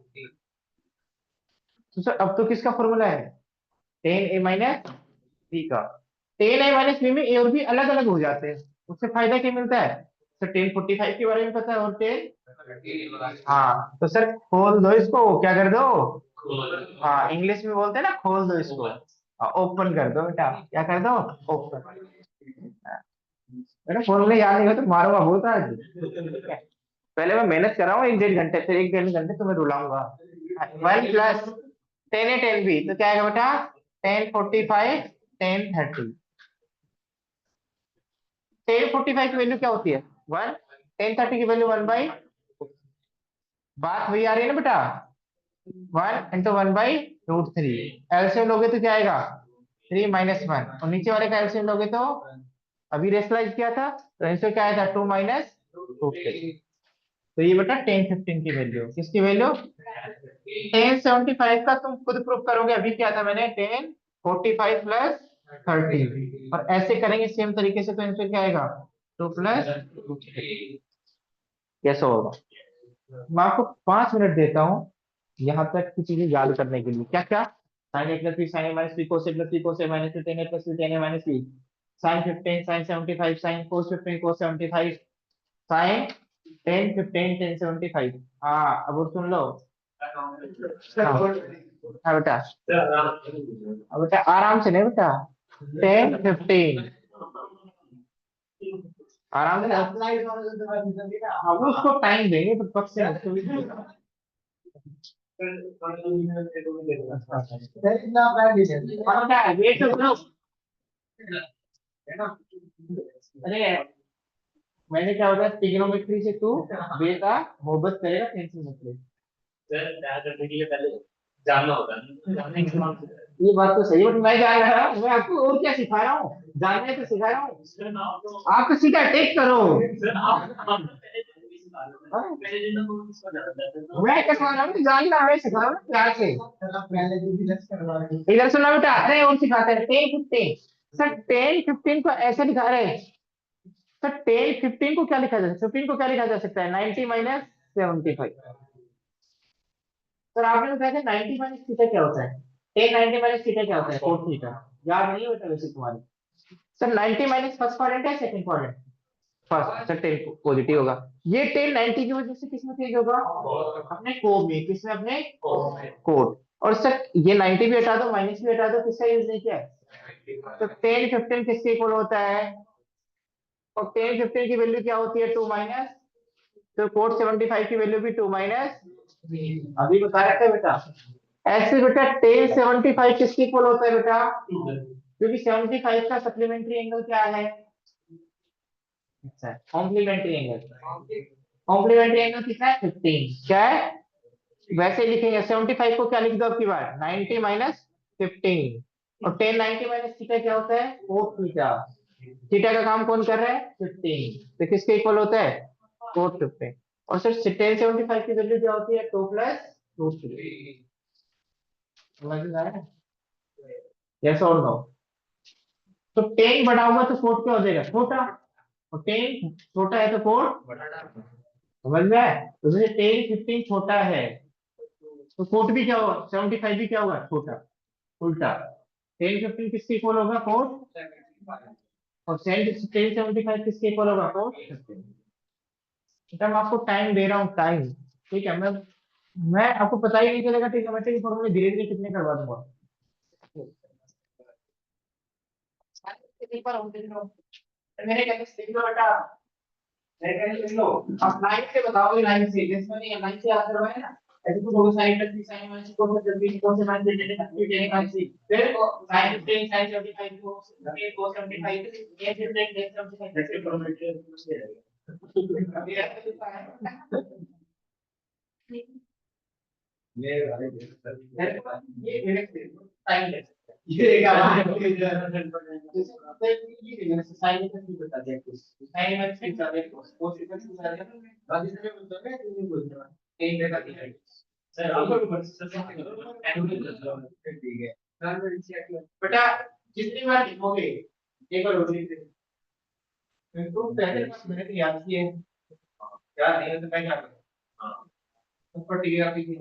Speaker 1: तो सर अब तो किसका फॉर्मूला है? 10a - b का। 10a - b में ए और बी अलग अलग हो जाते हैं, उससे फायदा क्या मिलता है? सर 1045 के बारे में पता है और 10। हाँ तो सर खोल दो इसको, क्या कर दो, हाँ इंग्लिश में बोलते हैं ना खोल दो इसको, ओपन कर दो बेटा, क्या कर दो, ओपन। बेटा फॉर्मूले याद नहीं हो तो मारूंगा बोलता है। पहले मैं मेहनत कर रहा हूँ 1 1.5 घंटे, फिर 1 1.5 घंटे तुम्हें रुलाऊंगा। 1 + 10 a 10 b तो क्या आएगा बेटा, 1045 1030। 1045 की वैल्यू क्या होती है, 1। 1030 की वैल्यू 1/, बात वही आ रही है ना बेटा, 1 × 1/√3। एलसीएम लोगे तो क्या आएगा, 3 - 1, और नीचे वाले का एलसीएम लोगे तो अभी रेशनलाइज किया था तो आंसर क्या आया था, 2 - √3। तो ये बेटा 1015 की वैल्यू, किसकी वैल्यू, 1075 का तुम खुद प्रूफ करोगे, अभी क्या था मैंने 1045 + 30, और ऐसे करेंगे सेम तरीके से तो आंसर क्या आएगा, 2 + √3। कैसा होगा, मैं आपको 5 मिनट देता हूँ यहाँ तक की चीजें याद करने के लिए। क्या क्या, sine A plus B sine A minus B cos A plus B cos A minus B tan A plus B tan A minus B sine 15 sine 75 sine cos 15 cos 75 sine 10 15 10 75। हाँ अब और सुन लो। हाँ हाँ बेटा, अब बेटा आराम से नहीं बेटा, 10 15 आराम से। हम उसको टाइम देंगे तो पक्ष से उसको भी और क्या है, वेट तो करो। अरे मैंने क्या होता है, ट्रिग्नोमेट्री से तू बेटा मोहब्बत करेगा, टेंशन मत ले। सर क्या करने के लिए पहले जानना होता है, जानने के बाद ये बात तो सही है, बट मैं जान रहा हूँ, मैं आपको और क्या सिखा रहा हूँ, जानने तो सिखा रहा हूँ। आप तो सीधा टेक करो। हाँ? मैं क्या सिखा रहा हूँ, जानना मैं सिखा रहा हूँ प्यार से। इधर सुना बेटा, अरे और सिखाते हैं 10 15। सर 10 15 को ऐसे दिखा रहे हैं, सर 10 15 को क्या लिखा जा सकता है, 15 को क्या लिखा जा सकता है, 90 - 75। सर आपने बताया था 90 - थीटा क्या होता है, 10 90 - थीटा क्या होता है, कोस थीटा। याद नहीं होता वैसे तुम्हारे। सर 90 फर्स्ट क्वाड्रेंट है second quadrant, first, sir 10 positive होगा। ये 10 90 की वजह से किसमें चेंज होगा, अपने कोड में, किसमें, अपने कोड। और सर ये 90 भी हटा दो माइनस भी हटा दो, किसका यूज नहीं किया है। तो 10 15 किसके इक्वल होता है, और 10 15 की वैल्यू क्या होती है, 2 माइनस, तो कोड 75 की वैल्यू भी 2 माइनस, अभी बता रहे थे बेटा। ऐसे बेटा 10 75 किसके इक्वल होता है बेटा, क्योंकि 75 का सप्लीमेंट्री एंगल क्या है, अच्छा कॉम्प्लीमेंट्री एंगल, कॉम्प्लीमेंट्री एंगल कितना है, 15। क्या है, वैसे लिखेंगे 75 को क्या लिख दो आपकी बार, 90 - 15, और 10 90 - थीटा क्या होता है, कोस थीटा। थीटा का काम कौन कर रहा है, 15, तो किसके इक्वल होता है, कोस 15। और सर 10 75 की वैल्यू क्या होती है, 2 + √3। समझ में आया, यस और नो। तो 10 बड़ा हुआ तो कोट क्या हो जाएगा, छोटा, और 10 छोटा है तो कोट बड़ा। समझ में आया, तो जैसे 10 15 छोटा है तो कोट भी क्या होगा, 75 भी क्या होगा, छोटा, उल्टा। 10 15 किसके इक्वल होगा, कोट, और 10 75 किसके इक्वल होगा, कोट। बेटा मैं आपको टाइम दे रहा हूँ, टाइम, ठीक है। मैं आपको पता ही नहीं चलेगा ट्रिग्नोमेट्री की फॉर्मूले धीरे धीरे कितने करवा दूंगा। मेरे कहने से देख लो बेटा, मेरे कहने से देख लो, आप लाइन से बताओगे, लाइन से, जिसमें नहीं लाइन से याद करवाए ना, ऐसे तो होगा sine plus B sine minus को से जब भी को से माइनस दे देना, फिर देने का सी, फिर साइन 15 साइन 75 को 75 ये फिर देख 75 ऐसे ट्रिग्नोमेट्री ये टाइम ये क्या साइन का बता दिया, साइन में फिक्स आ गया, कोस का फिक्स आ गया, बाकी सारे बोलते हैं कि नहीं बोलते हैं, एक जगह दिया है। सर आपको भी ठीक है बेटा, जितनी बार लिखोगे एक बार और लिख देना, तो पहले मैंने याद किए, याद नहीं है तो मैं क्या करूँ, हाँ ऊपर टिक आप लिखिए।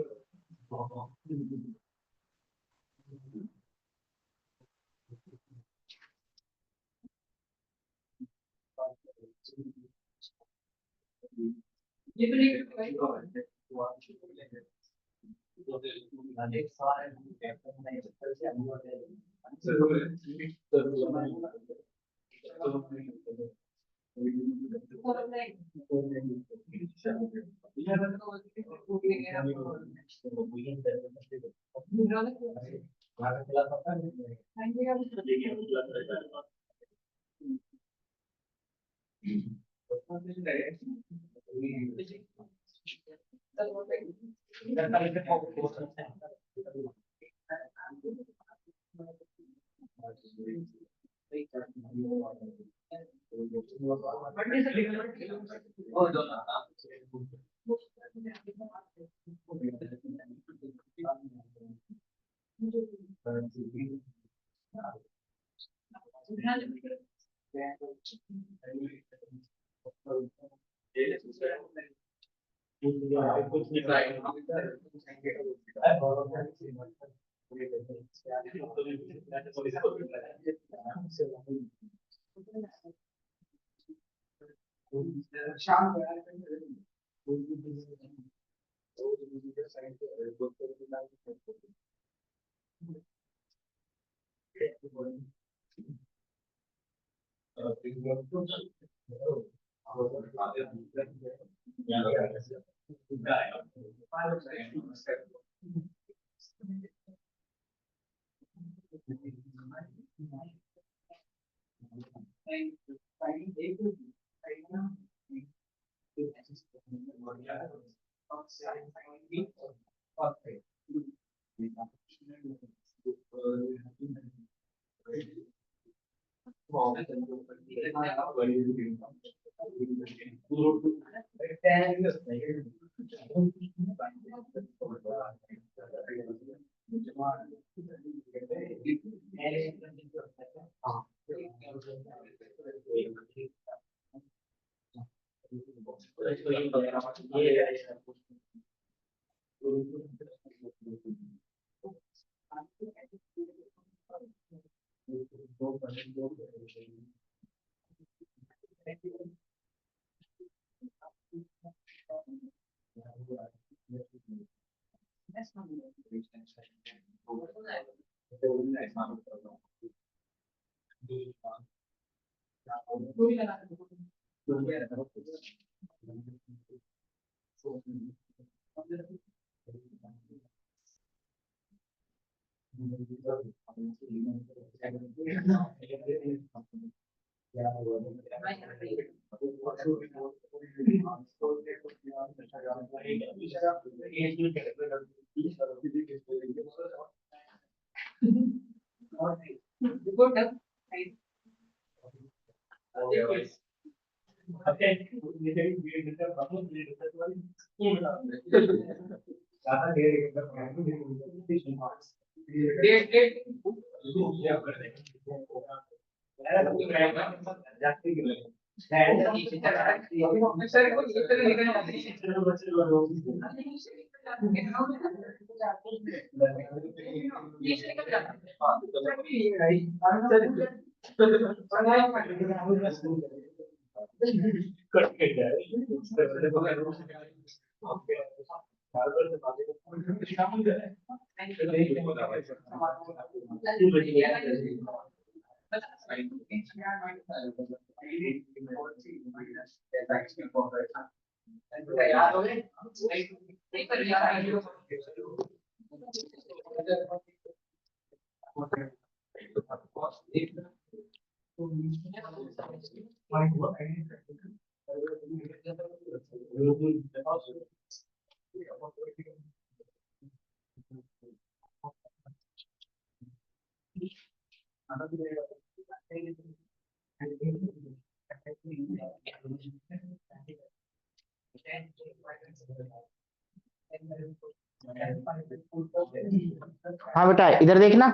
Speaker 1: हाँ बेटा इधर देखना,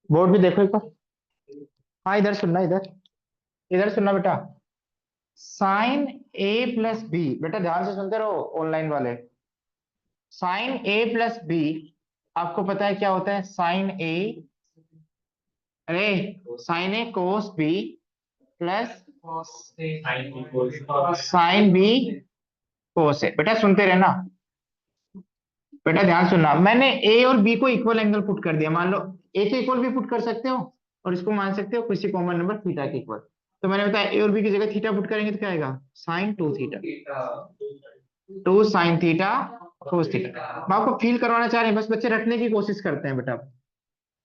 Speaker 1: बोर्ड भी देखो एक बार। हाँ इधर सुनना, इधर इधर सुनना बेटा। साइन ए प्लस बी, बेटा ध्यान से सुनते रहो ऑनलाइन वाले। साइन ए प्लस बी, आपको पता है क्या होता है साइन ए? अरे sine A cos B plus sine B cos है। बेटा सुनते रहना, बेटा ध्यान सुनना, मैंने ए और बी को इक्वल एंगल पुट कर दिया। मान लो ए के इक्वल भी पुट कर सकते हो और इसको मान सकते हो किसी कॉमन नंबर थीटा के इक्वल। तो मैंने बताया ए और बी की जगह थीटा पुट करेंगे तो क्या आएगा, sine 2 theta, 2 sine theta cos theta. मैं आपको फील करवाना चाह रहे हैं, बस बच्चे रखने की कोशिश करते हैं बेटा।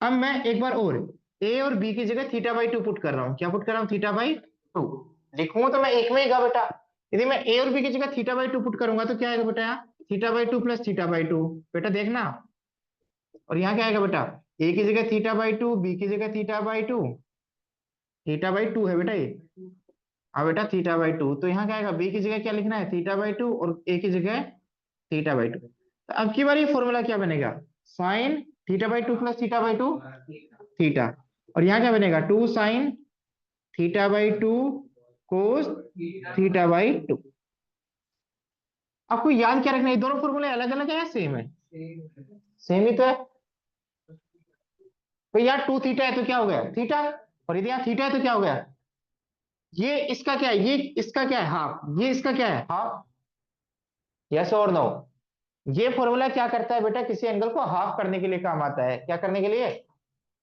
Speaker 1: अब मैं एक बार और ए और बी की जगह थीटा बाई 2 पुट कर रहा हूँ। क्या पुट कर रहा हूँ, थीटा बाई 2। लिखूंगा तो मैं एक में ही गा बेटा। यदि मैं ए और बी की जगह थीटा बाई 2 पुट करूंगा तो क्या आएगा बेटा, यहाँ theta by 2 plus theta by 2। बेटा देखना, और यहाँ क्या आएगा बेटा, ए की जगह थीटा बाई 2, बी की जगह थीटा बाई 2, थीटा बाई 2 है बेटा ये। हाँ बेटा थीटा बाई 2, तो यहाँ क्या आएगा, बी की जगह क्या लिखना है, थीटा बाई 2, और ए की जगह थीटा बाई 2। तो अब की बार ये फॉर्मूला क्या बनेगा, sine theta by 2 plus theta by 2 theta, और यहाँ क्या बनेगा, 2 sine theta by 2 cos theta by 2। आपको याद क्या रखना है, ये दोनों फॉर्मूले अलग अलग है या सेम है, सेम ही तो है। तो यहाँ 2 थीटा है तो क्या हो गया, थीटा, और यदि यहाँ थीटा है तो क्या हो गया, ये इसका क्या है, ये इसका क्या है, हाफ, ये इसका क्या है, हाफ। यस और नो। ये फॉर्मूला क्या करता है बेटा, किसी एंगल को हाफ करने के लिए काम आता है। क्या करने के लिए,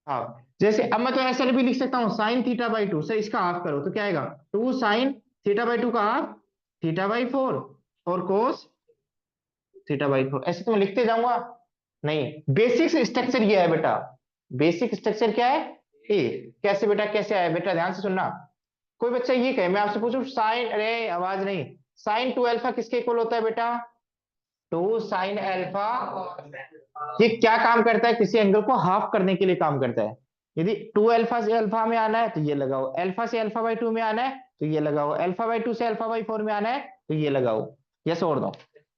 Speaker 1: हाफ। जैसे अब मैं तो ऐसे भी लिख सकता हूँ, साइन थीटा बाई 2 से इसका हाफ करो तो क्या आएगा, 2 साइन थीटा बाई 2 का हाफ थीटा बाई 4, और कोस थीटा बाई 4। ऐसे तो मैं लिखते जाऊंगा, नहीं, बेसिक स्ट्रक्चर ये है बेटा। बेसिक स्ट्रक्चर क्या है, ए। कैसे बेटा, कैसे आया बेटा, ध्यान से सुनना। कोई बच्चा ये कहे, मैं आपसे पूछूं साइन, अरे आवाज नहीं, साइन 2 अल्फा किसके इक्वल होता है बेटा, 2 साइन अल्फा। ये क्या काम करता है, किसी एंगल को हाफ करने के लिए काम करता है। यदि 2 अल्फा से अल्फा में आना है तो ये लगाओ, अल्फा से अल्फा बाई 2 में आना है तो ये लगाओ, अल्फा बाई 2 से अल्फा बाई 4 में आना है तो ये लगाओ। यस और नो।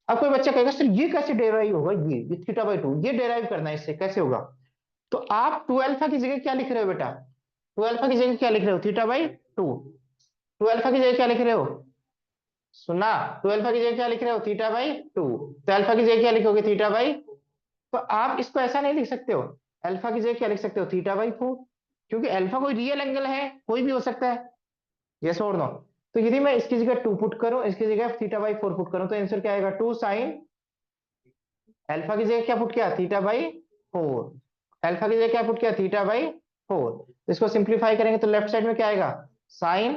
Speaker 1: अब कोई बच्चा कहेगा सर ये कैसे डेराइव होगा, ये थीटा बाई 2 ये डेराइव करना है, इससे कैसे होगा। तो आप 2 अल्फा की जगह क्या लिख रहे हो बेटा, 2 अल्फा की जगह क्या लिख रहे हो, थीटा बाई 2। 2 अल्फा की जगह क्या लिख रहे हो, सुना, 2 अल्फा की जगह क्या लिख रहे हो, थीटा बाई 2। तो अल्फा की जगह क्या लिखोगे, थीटा बाई। तो आप इसको ऐसा नहीं लिख सकते हो, अल्फा की जगह क्या लिख सकते हो, थीटा बाई 4, क्योंकि अल्फा कोई रियल एंगल है, कोई भी हो सकता है। यस और नो। तो यदि मैं इसकी जगह 2 पुट करूं, इसकी जगह थीटा बाई 4 पुट करूं, तो आंसर क्या आएगा, 2 साइन, अल्फा की जगह क्या पुट किया, थीटा बाई 4, अल्फा की जगह क्या पुट किया, थीटा बाई 4। इसको सिंप्लीफाई करेंगे तो लेफ्ट साइड में क्या आएगा, साइन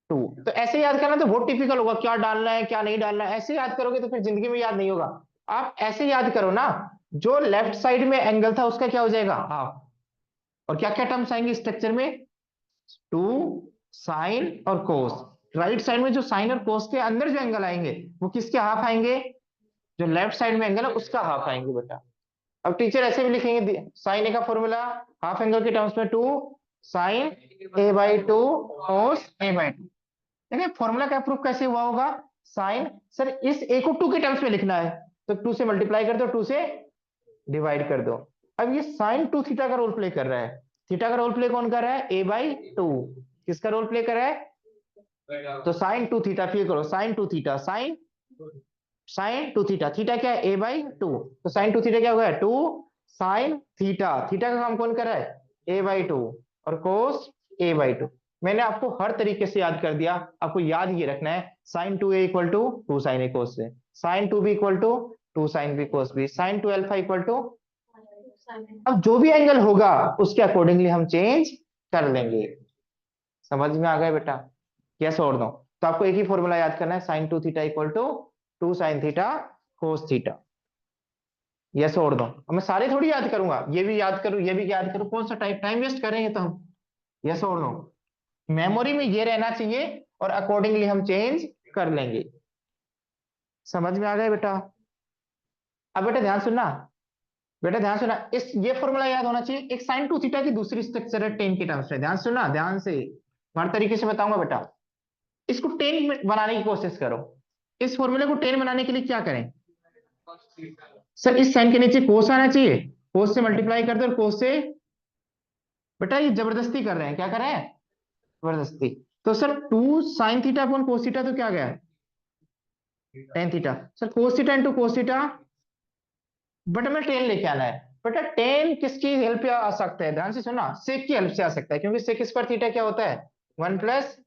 Speaker 1: 2। तो ऐसे याद करना तो बहुत टिपिकल होगा, क्या डालना है क्या नहीं डालना है, ऐसे याद करोगे तो फिर जिंदगी में याद नहीं होगा। आप ऐसे याद करो ना, जो लेफ्ट साइड में एंगल था उसका क्या हो जाएगा, हाफ। और क्या क्या टर्म्स आएंगे स्ट्रक्चर में, 2 साइन और कोस। राइट साइड में जो साइन और कोस के अंदर जो एंगल आएंगे वो किसके हाफ आएंगे, जो लेफ्ट साइड में एंगल है उसका हाफ आएंगे बेटा। अब टीचर ऐसे भी लिखेंगे, साइन ए का फॉर्मूला हाफ एंगल के टर्म्स में 2 sine A by 2 cos A by 2। देखिए फॉर्मूला का प्रूफ कैसे हुआ होगा, साइन, सर इस ए को 2 के टर्म्स में लिखना है तो 2 से मल्टीप्लाई कर दो, 2 से डिवाइड कर दो। अब ये साइन 2 थीटा का रोल प्ले कर रहा है, थीटा का रोल प्ले कौन कर रहा है, ए बाई 2। किसका रोल प्ले कर रहा है, तो साइन 2 थीटा, फील करो sine 2 theta, sine sine 2 theta, theta क्या है, ए बाई 2। तो साइन 2 थीटा क्या होगा, 2 साइन थीटा, थीटा का काम कौन कर रहा है, ए बाई 2, और कोस ए बाई 2। मैंने आपको हर तरीके से याद कर दिया, आपको याद ये रखना है, sine 2a equal to 2 sine A cos से, sine 2b equal to 2 sine B cos B, sine 2 alpha equal to. अब जो भी एंगल होगा उसके अकॉर्डिंगली हम चेंज कर लेंगे। समझ में आ गया बेटा, यस और नो। तो आपको एक ही फॉर्मूला याद करना है, sine 2 theta equal to 2 sine theta cos theta. Yes और नो। अब मैं सारे थोड़ी याद करूंगा, ये भी याद करूं ये भी याद करूं, कौन सा टाइम वेस्ट करेंगे तो हम। यस और नो। मेमोरी में ये रहना चाहिए और अकॉर्डिंगली हम चेंज कर लेंगे। समझ में आ गया बेटा। अब बेटा ध्यान सुनना, बेटा ध्यान सुनना, इस ये फॉर्मूला याद होना चाहिए। एक साइन 2 थीटा की दूसरी स्ट्रक्चर है टेन के टर्म्स में, ध्यान सुनना ध्यान से, हर तरीके से बताऊंगा बेटा। इसको 10 बनाने की कोशिश करो। इस फॉर्मूले को 10 बनाने के लिए क्या करें, सर इस साइन के नीचे कोस आना चाहिए, कोस से मल्टीप्लाई कर दो, और कोस से, बेटा ये जबरदस्ती कर रहे हैं, क्या कर रहे हैं, जबरदस्ती। तो सर 2 साइन थीटा अपॉन कोस थीटा तो क्या गया, 10 theta. Sir cos theta into cos theta, but हमें 10 लेके आना है। बेटा 10 किसकी हेल्प से आ सकता है, ध्यान से सुना, सेक की हेल्प से आ सकता है, क्योंकि सेक स्क्वायर थीटा क्या होता है, 1 प्लस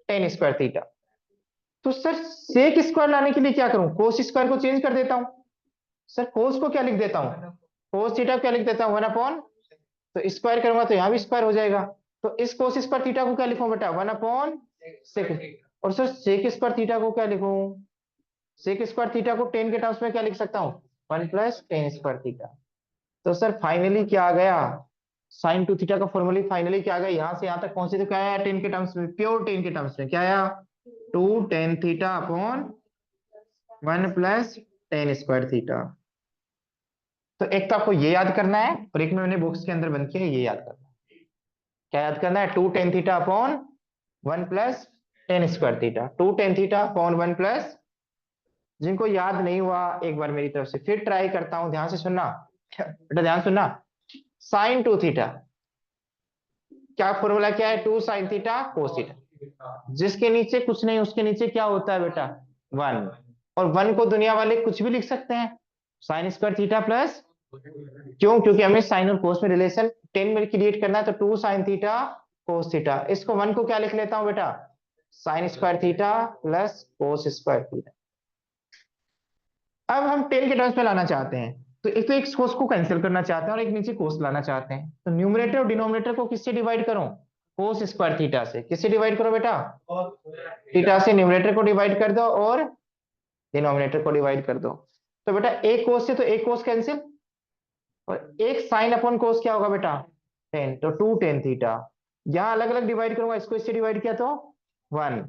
Speaker 1: टेन स्क्वायर थीटा। तो सर सेक स्क्वायर लाने के लिए क्या करूं, कोस स्क्वायर को चेंज कर देता हूं। सर कोस को क्या लिख देता हूं, कोस थीटा क्या लिख देता हूं, 1 अपॉन, तो स्क्वायर करूंगा तो यहां भी स्क्वायर हो जाएगा। तो इस कोस स्क्वायर थीटा को क्या लिखूं बेटा, 1 अपॉन सेक। और सर सेक स्क्वायर थीटा को क्या लिखूं, सेक स्क्वायर थीटा को टेन के टर्म्स में क्या लिख सकता हूं, 1 + tan स्क्वायर थीटा। तो सर फाइनली क्या आ गया, साइन टू थीटा का फॉर्मूला फाइनली क्या आ गया, यहां से यहां तक पहुंचे तो क्या आया, टेन के टर्म्स में, प्योर टेन के टर्म्स में क्या आया, 2 tan theta upon 1 + tan square theta. तो एक तो आपको ये याद करना है और एक में मैंने बॉक्स के अंदर बंद किया है, ये याद करना है। क्या याद करना है, 2 tan theta upon 1 + tan square theta, 2 tan theta upon 1 +, जिनको याद नहीं हुआ एक बार मेरी तरफ से फिर ट्राई करता हूं, ध्यान से सुनना बेटा, ध्यान सुनना। साइन टू थीटा, क्या फॉर्मूला क्या है, 2 sin थीटा कोस थीटा, जिसके नीचे कुछ नहीं उसके नीचे क्या होता है बेटा, 1। और 1 को दुनिया वाले कुछ भी लिख सकते हैं, साइन स्क्वायर थीटा प्लस, क्यों, क्योंकि हमें साइन और कोस में रिलेशन 10 में क्रिएट करना है, तो 2 sin थीटा कोस थीटा, इसको 1 को क्या लिख लेता हूं बेटा, sine square theta plus cos square theta. अब हम 10 के टर्म्स में लाना चाहते हैं, तो एक तो एक कोस को कैंसिल करना चाहते हैं और एक नीचे कोस लाना चाहते हैं, तो न्यूमरेटर और डिनोमिनेटर को किससे डिवाइड करूं, कोस स्क्वायर थीटा से। किससे डिवाइड करो बेटा, थीटा से न्यूमरेटर को डिवाइड कर दो और डिनोमिनेटर को डिवाइड कर दो। तो बेटा एक कोस से तो एक कोस कैंसिल, और एक साइन अपॉन कोस क्या होगा बेटा, 10, तो 2 tan थीटा। यहां अलग अलग डिवाइड करूंगा, इसको इससे डिवाइड किया तो 1,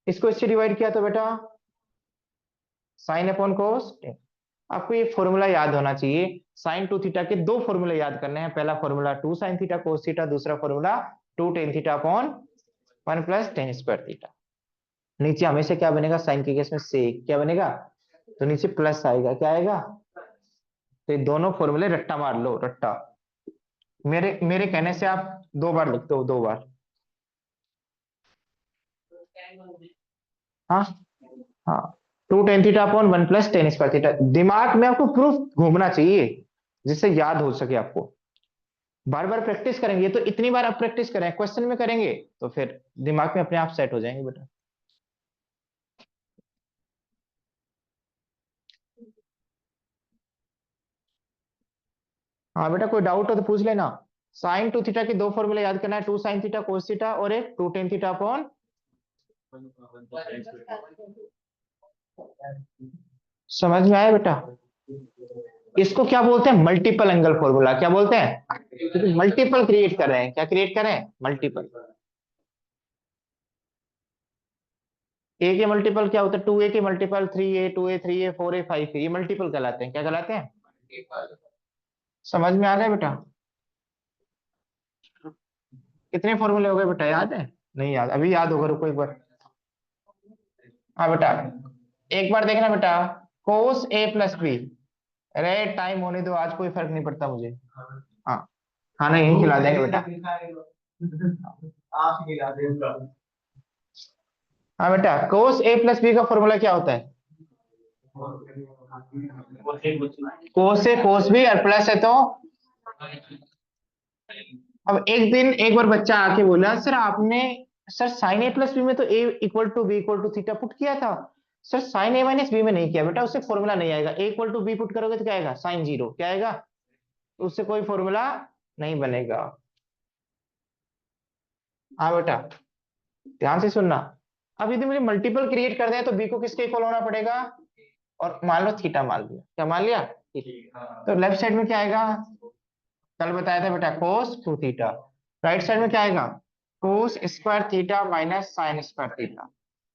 Speaker 1: इसको इससे डिवाइड किया तो बेटा साइन अपॉन कोस। आपको ये फॉर्मूला याद होना चाहिए, साइन टू थीटा के दो फॉर्मूले याद करने हैं, पहला formula 2 sin theta cos theta, दूसरा formula 2 tan theta upon 1 + tan square theta. नीचे हमेशा क्या बनेगा, साइन के केस में से क्या बनेगा, तो नीचे प्लस आएगा, क्या आएगा, तो ये दोनों फॉर्मूले रट्टा मार लो, रट्टा। मेरे मेरे कहने से आप 2 बार लिख दो, 2 बार। हाँ हाँ, 2 tan theta upon 1 + tan square theta, दिमाग में आपको प्रूफ घूमना चाहिए जिससे याद हो सके आपको। बार बार प्रैक्टिस करेंगे तो इतनी बार आप प्रैक्टिस करें, क्वेश्चन में करेंगे तो फिर दिमाग में अपने आप सेट हो जाएंगे बेटा। हाँ बेटा, कोई डाउट हो तो पूछ लेना। साइन टू थीटा के दो फॉर्मूले याद करना है, 2 sin थीटा कोस थीटा और एक 2 tan थीटा अपॉन, समझ में आया बेटा। इसको क्या बोलते हैं, मल्टीपल एंगल फॉर्मूला, क्या बोलते हैं, क्योंकि मल्टीपल क्रिएट कर रहे हैं, क्या क्रिएट कर रहे हैं, मल्टीपल। ए के मल्टीपल क्या होता है, 2a के multiple 3a, 2a 3a 4a 5a, ये मल्टीपल कहलाते हैं, क्या कहलाते हैं, समझ में आ गया बेटा। कितने फॉर्मूले हो गए बेटा, याद है, नहीं याद, अभी याद होगा, रुको एक बार। हाँ बेटा, एक बार देखना बेटा, कोस a + b, अरे टाइम होने दो, आज कोई फर्क नहीं पड़ता मुझे। हाँ, खाना यही खिला देंगे बेटा। हाँ बेटा, कोस a + b का फॉर्मूला क्या होता है, कोस ए कोस बी और प्लस है तो, अब एक दिन एक बार बच्चा आके बोला, सर आपने, सर साइन a + b में तो a = b = थीटा पुट किया था, सर साइन a - b में नहीं किया बेटा, उससे फॉर्मूला नहीं आएगा, a = b पुट करोगे तो क्या आएगा, साइन जीरो, क्या आएगा, तो उससे कोई फॉर्मूला नहीं बनेगा। हाँ बेटा, ध्यान से सुनना। अब यदि मुझे मल्टीपल क्रिएट कर दे तो बी को किसके इक्वल होना पड़ेगा, और मान लो थीटा मान लिया, क्या मान लिया, तो लेफ्ट साइड में क्या आएगा, कल बताया था बेटा कोस टू थीटा, राइट साइड में क्या आएगा, कोस square theta minus sine square theta.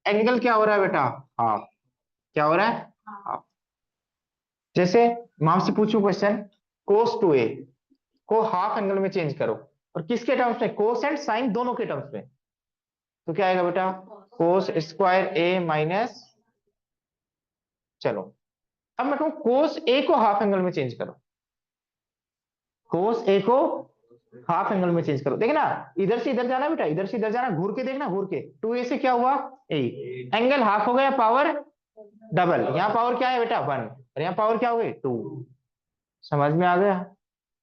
Speaker 1: Angle क्या हो रहा है बेटा, हाफ, क्या हो रहा है, हाफ। जैसे मैं आपसे पूछूं क्वेश्चन, कोस टू ए को हाफ एंगल में चेंज करो, और किसके टर्म्स में, कोस एंड साइन दोनों के टर्म्स में, तो क्या आएगा बेटा, कोस स्क्वायर ए माइनस, चलो अब मैं कहूं कोस ए को हाफ एंगल में चेंज करो, कोस ए को हाफ एंगल में चेंज करो, देखना इधर से इधर जाना बेटा, इधर से इधर जाना, घूर के देखना, घूर के 2a से क्या हुआ ए, एंगल हाफ हो गया, पावर डबल, यहाँ पावर क्या है बेटा 1, और यहाँ पावर क्या हो गई 2, समझ में आ गया,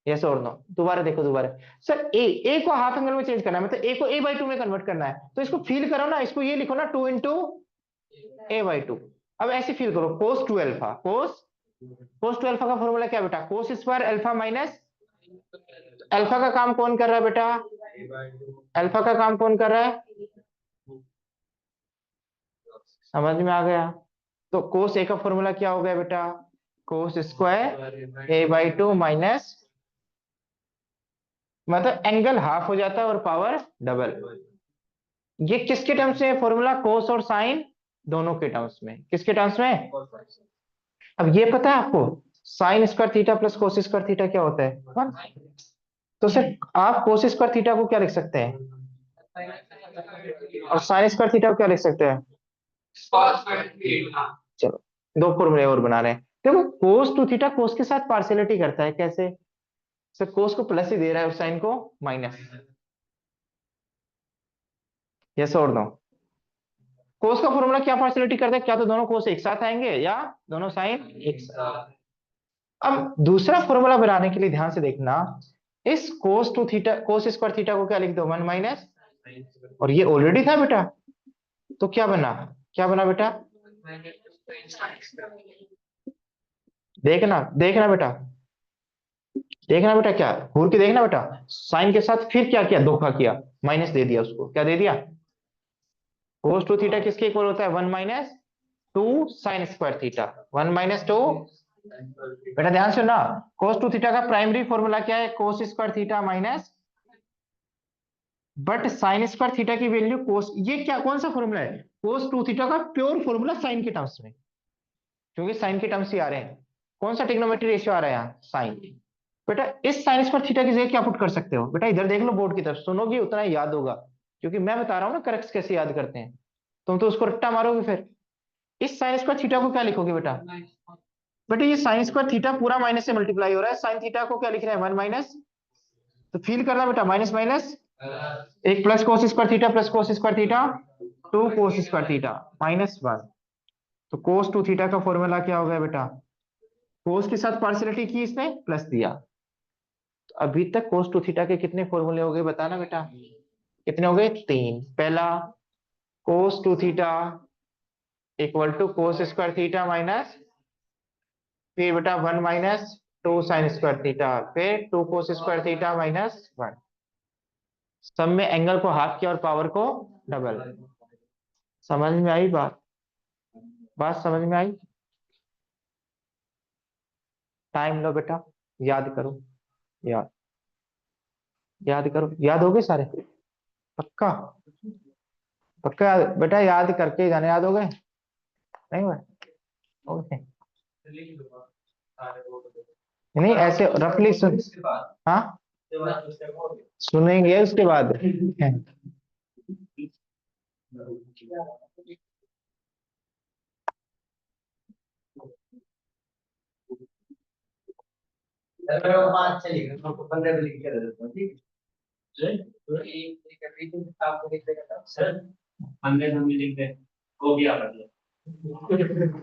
Speaker 1: यस और नो, दोबारा देखो दोबारा। सर ए को हाफ एंगल में चेंज करना है, मतलब ए को a/2 में कन्वर्ट करना है, तो इसको फील करो ना, इसको ये लिखो ना 2 × a/2। अब ऐसे फील करो cos 2 अल्फा, cos 2 अल्फा का फॉर्मूला क्या बेटा, cos square alpha minus alpha का काम कौन कर रहा है बेटा, अल्फा का काम कौन कर रहा है, समझ में आ गया। तो cos a का फॉर्मूला क्या हो गया बेटा, cos स्क्वायर a/2 माइनस, मतलब एंगल हाफ हो जाता है और पावर डबल। ये किसके टर्म्स में फॉर्मूला, कोस और साइन दोनों के टर्म्स में, किसके टर्म्स में। अब ये पता है आपको sine square theta plus cos square theta क्या होता है, 1। तो सिर्फ आप कोस स्क्वायर थीटा को क्या लिख सकते हैं और साइन स्क्वायर थीटा को क्या लिख सकते हैं। चलो दो फॉर्मूले और बना रहे हैं। देखो कोस टू थीटा कोस के साथ पार्शियलिटी करता है, कैसे, सर कोस को प्लस ही दे रहा है और साइन को माइनस, यस और नो। कोस का फॉर्मूला क्या पार्शियलिटी करता है, क्या तो दोनों कोस एक साथ आएंगे या दोनों साइन एक साथ। अब दूसरा फॉर्मूला बनाने के लिए ध्यान से देखना, इस cos two theta cos square theta को क्या लिख दो, 1 माइनस, और ये ऑलरेडी था बेटा, तो क्या बना, क्या बना बेटा, देखना देखना बेटा, देखना बेटा, क्या घूर के देखना बेटा, साइन के साथ फिर क्या किया, धोखा किया, माइनस दे दिया उसको, क्या दे दिया, कोस टू थीटा किसके इक्वल होता है, 1 minus 2 sine square theta, 1 minus 2। बेटा ध्यान से ना, cos 2 थीटा का प्राइमरी फॉर्मूला क्या है, cos square theta minus, but sine square theta की वैल्यू cos, ये क्या कौन सा फॉर्मूला है, cos 2 थीटा का प्योर फॉर्मूला साइन के टर्म्स में, क्योंकि साइन के टर्म्स ही आ रहे हैं। कौन सा ट्रिग्नोमेट्री रेशियो आ रहा है यहाँ, साइन। बेटा इस साइन स्क्वायर थीटा की जगह क्या पुट कर सकते हो, बेटा इधर देख लो बोर्ड की तरफ, सुनोगे उतना ही याद होगा, क्योंकि मैं बता रहा हूँ ना करेक्ट कैसे याद करते हैं, तुम तो उसको रट्टा मारोगे फिर। इस साइन स्क्वायर थीटा को क्या लिखोगे बेटा, बेटा ये साइन स्क्वायर थीटा पूरा माइनस से मल्टीप्लाई हो रहा है, साइन थीटा को क्या लिख रहे हैं, 1 माइनस, तो फील करना बेटा माइनस माइनस, एक plus cos square theta plus cos square theta, 2 कोस स्क्वायर थीटा माइनस 1। तो कोस 2 थीटा का फॉर्मूला क्या हो गया बेटा, कोस के साथ पार्शियलिटी की इसने प्लस दिया। तो अभी तक कोस 2 थीटा के कितने फॉर्मूले हो गए बताना बेटा, कितने हो गए, 3। पहला cos 2 theta equal to cos square theta minus, फिर बेटा 1 माइनस 2 साइन स्क्वायर थीटा, फिर 2 कोस स्क्वायर थीटा माइनस 1। सब में एंगल को हाफ किया और पावर को डबल। समझ में आई बात, बात समझ में आई। टाइम लो बेटा, याद करो, याद याद करो, याद हो गए सारे, पक्का पक्का बेटा, याद करके जाने, याद हो गए नहीं हुए, ओके नहीं ऐसे रफली सुन, हाँ सुनेंगे उसके बाद।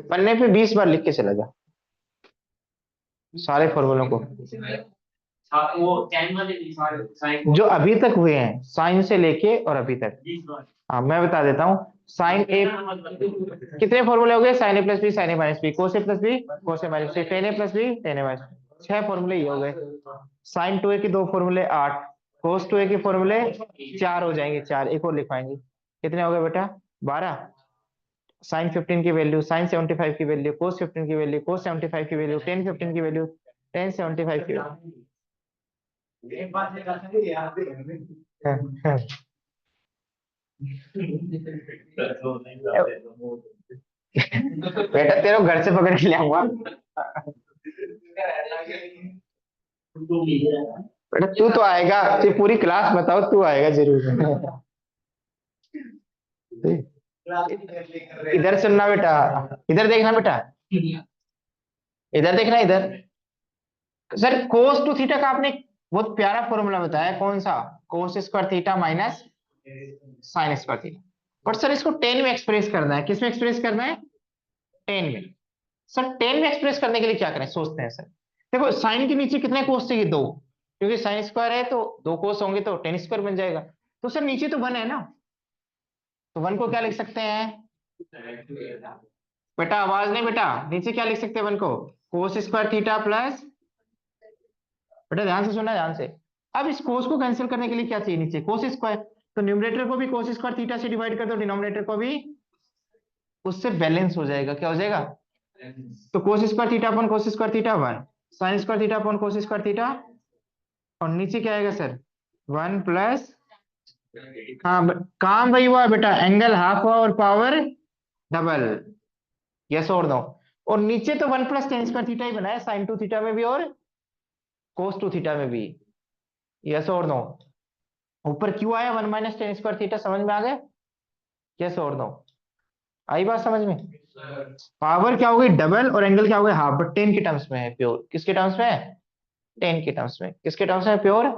Speaker 1: पन्ने पे 20 बार लिख के चला जा सारे फॉर्मूलों को, जो अभी तक हुए हैं साइन से लेके और अभी तक। हाँ मैं बता देता हूँ, साइन ए कितने फॉर्मूले हो गए, sign A plus B sine A minus B, cos A plus B cos A minus B, tan A plus B tan A minus, 6 फॉर्मूले ये हो गए। साइन 2a के 2 फॉर्मूले 8, कोस 2a के फॉर्मूले 4 हो जाएंगे, 4 एक और लिखवाएंगे, कितने हो गए बेटा 12। साइन 15 की वैल्यू, साइन 75 की वैल्यू, कोस 15 की वैल्यू, कोस 75 की वैल्यू, टेन 15 की वैल्यू, टेन 75 की बेटा तेरे को घर से पकड़ के ले आऊंगा बेटा, तू तो आएगा, ये पूरी क्लास बताओ, तू आएगा जरूर। इधर सुनना बेटा, इधर देखना बेटा, इधर देखना इधर। सर कोस टू थीटा का आपने बहुत प्यारा फॉर्मूला बताया, कौन सा, कोस square theta minus sine square theta, but sir इसको 10 में एक्सप्रेस करना है, किस में एक्सप्रेस करना है, 10 में। सर 10 में एक्सप्रेस करने के लिए क्या करें, सोचते हैं सर। देखो साइन के नीचे कितने कोस चाहिए, 2, क्योंकि साइन स्क्वायर है तो 2 कोस होंगे तो 10 स्क्वायर बन जाएगा। तो सर नीचे तो 1 है ना, तो 1 को क्या लिख सकते हैं, बेटा आवाज नहीं बेटा, नीचे क्या लिख सकते हैं अपन को, कोस स्क्वायर थीटा प्लस, बेटा ध्यान से सुनना ध्यान से। अब इस कोस को कैंसिल करने के लिए क्या चाहिए नीचे, कोस स्क्वायर, तो न्यूमरेटर को भी कोस स्क्वायर थीटा से डिवाइड कर दो, डिनोमिनेटर को भी, उससे बैलेंस हो जाएगा, क्या हो जाएगा, तो कोस स्क्वायर थीटा अपॉन कोस square theta 1, sine square theta upon कोस स्क्वायर थीटा, और नीचे क्या आएगा सर 1 प्लस, हाँ काम वही हुआ बेटा, एंगल हाफ हुआ और पावर डबल, यस और नो, और नीचे तो 1 प्लस टेन स्क्वायर थीटा ही बनाया, साइन टू थीटा में भी और कोस टू थीटा में भी, यस और नो, ऊपर क्यों आया 1 माइनस टेन स्क्वायर थीटा, समझ में आ गया, यस और नो, आई बात समझ में, पावर क्या हो गई डबल और एंगल क्या हो गया हाफ, बट टेन के टर्म्स में है प्योर, किसके टर्म्स में है, टेन के टर्म्स में, किसके टर्म्स में प्योर,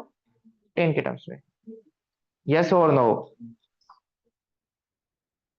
Speaker 1: टेन के टर्म्स में, यस और नो,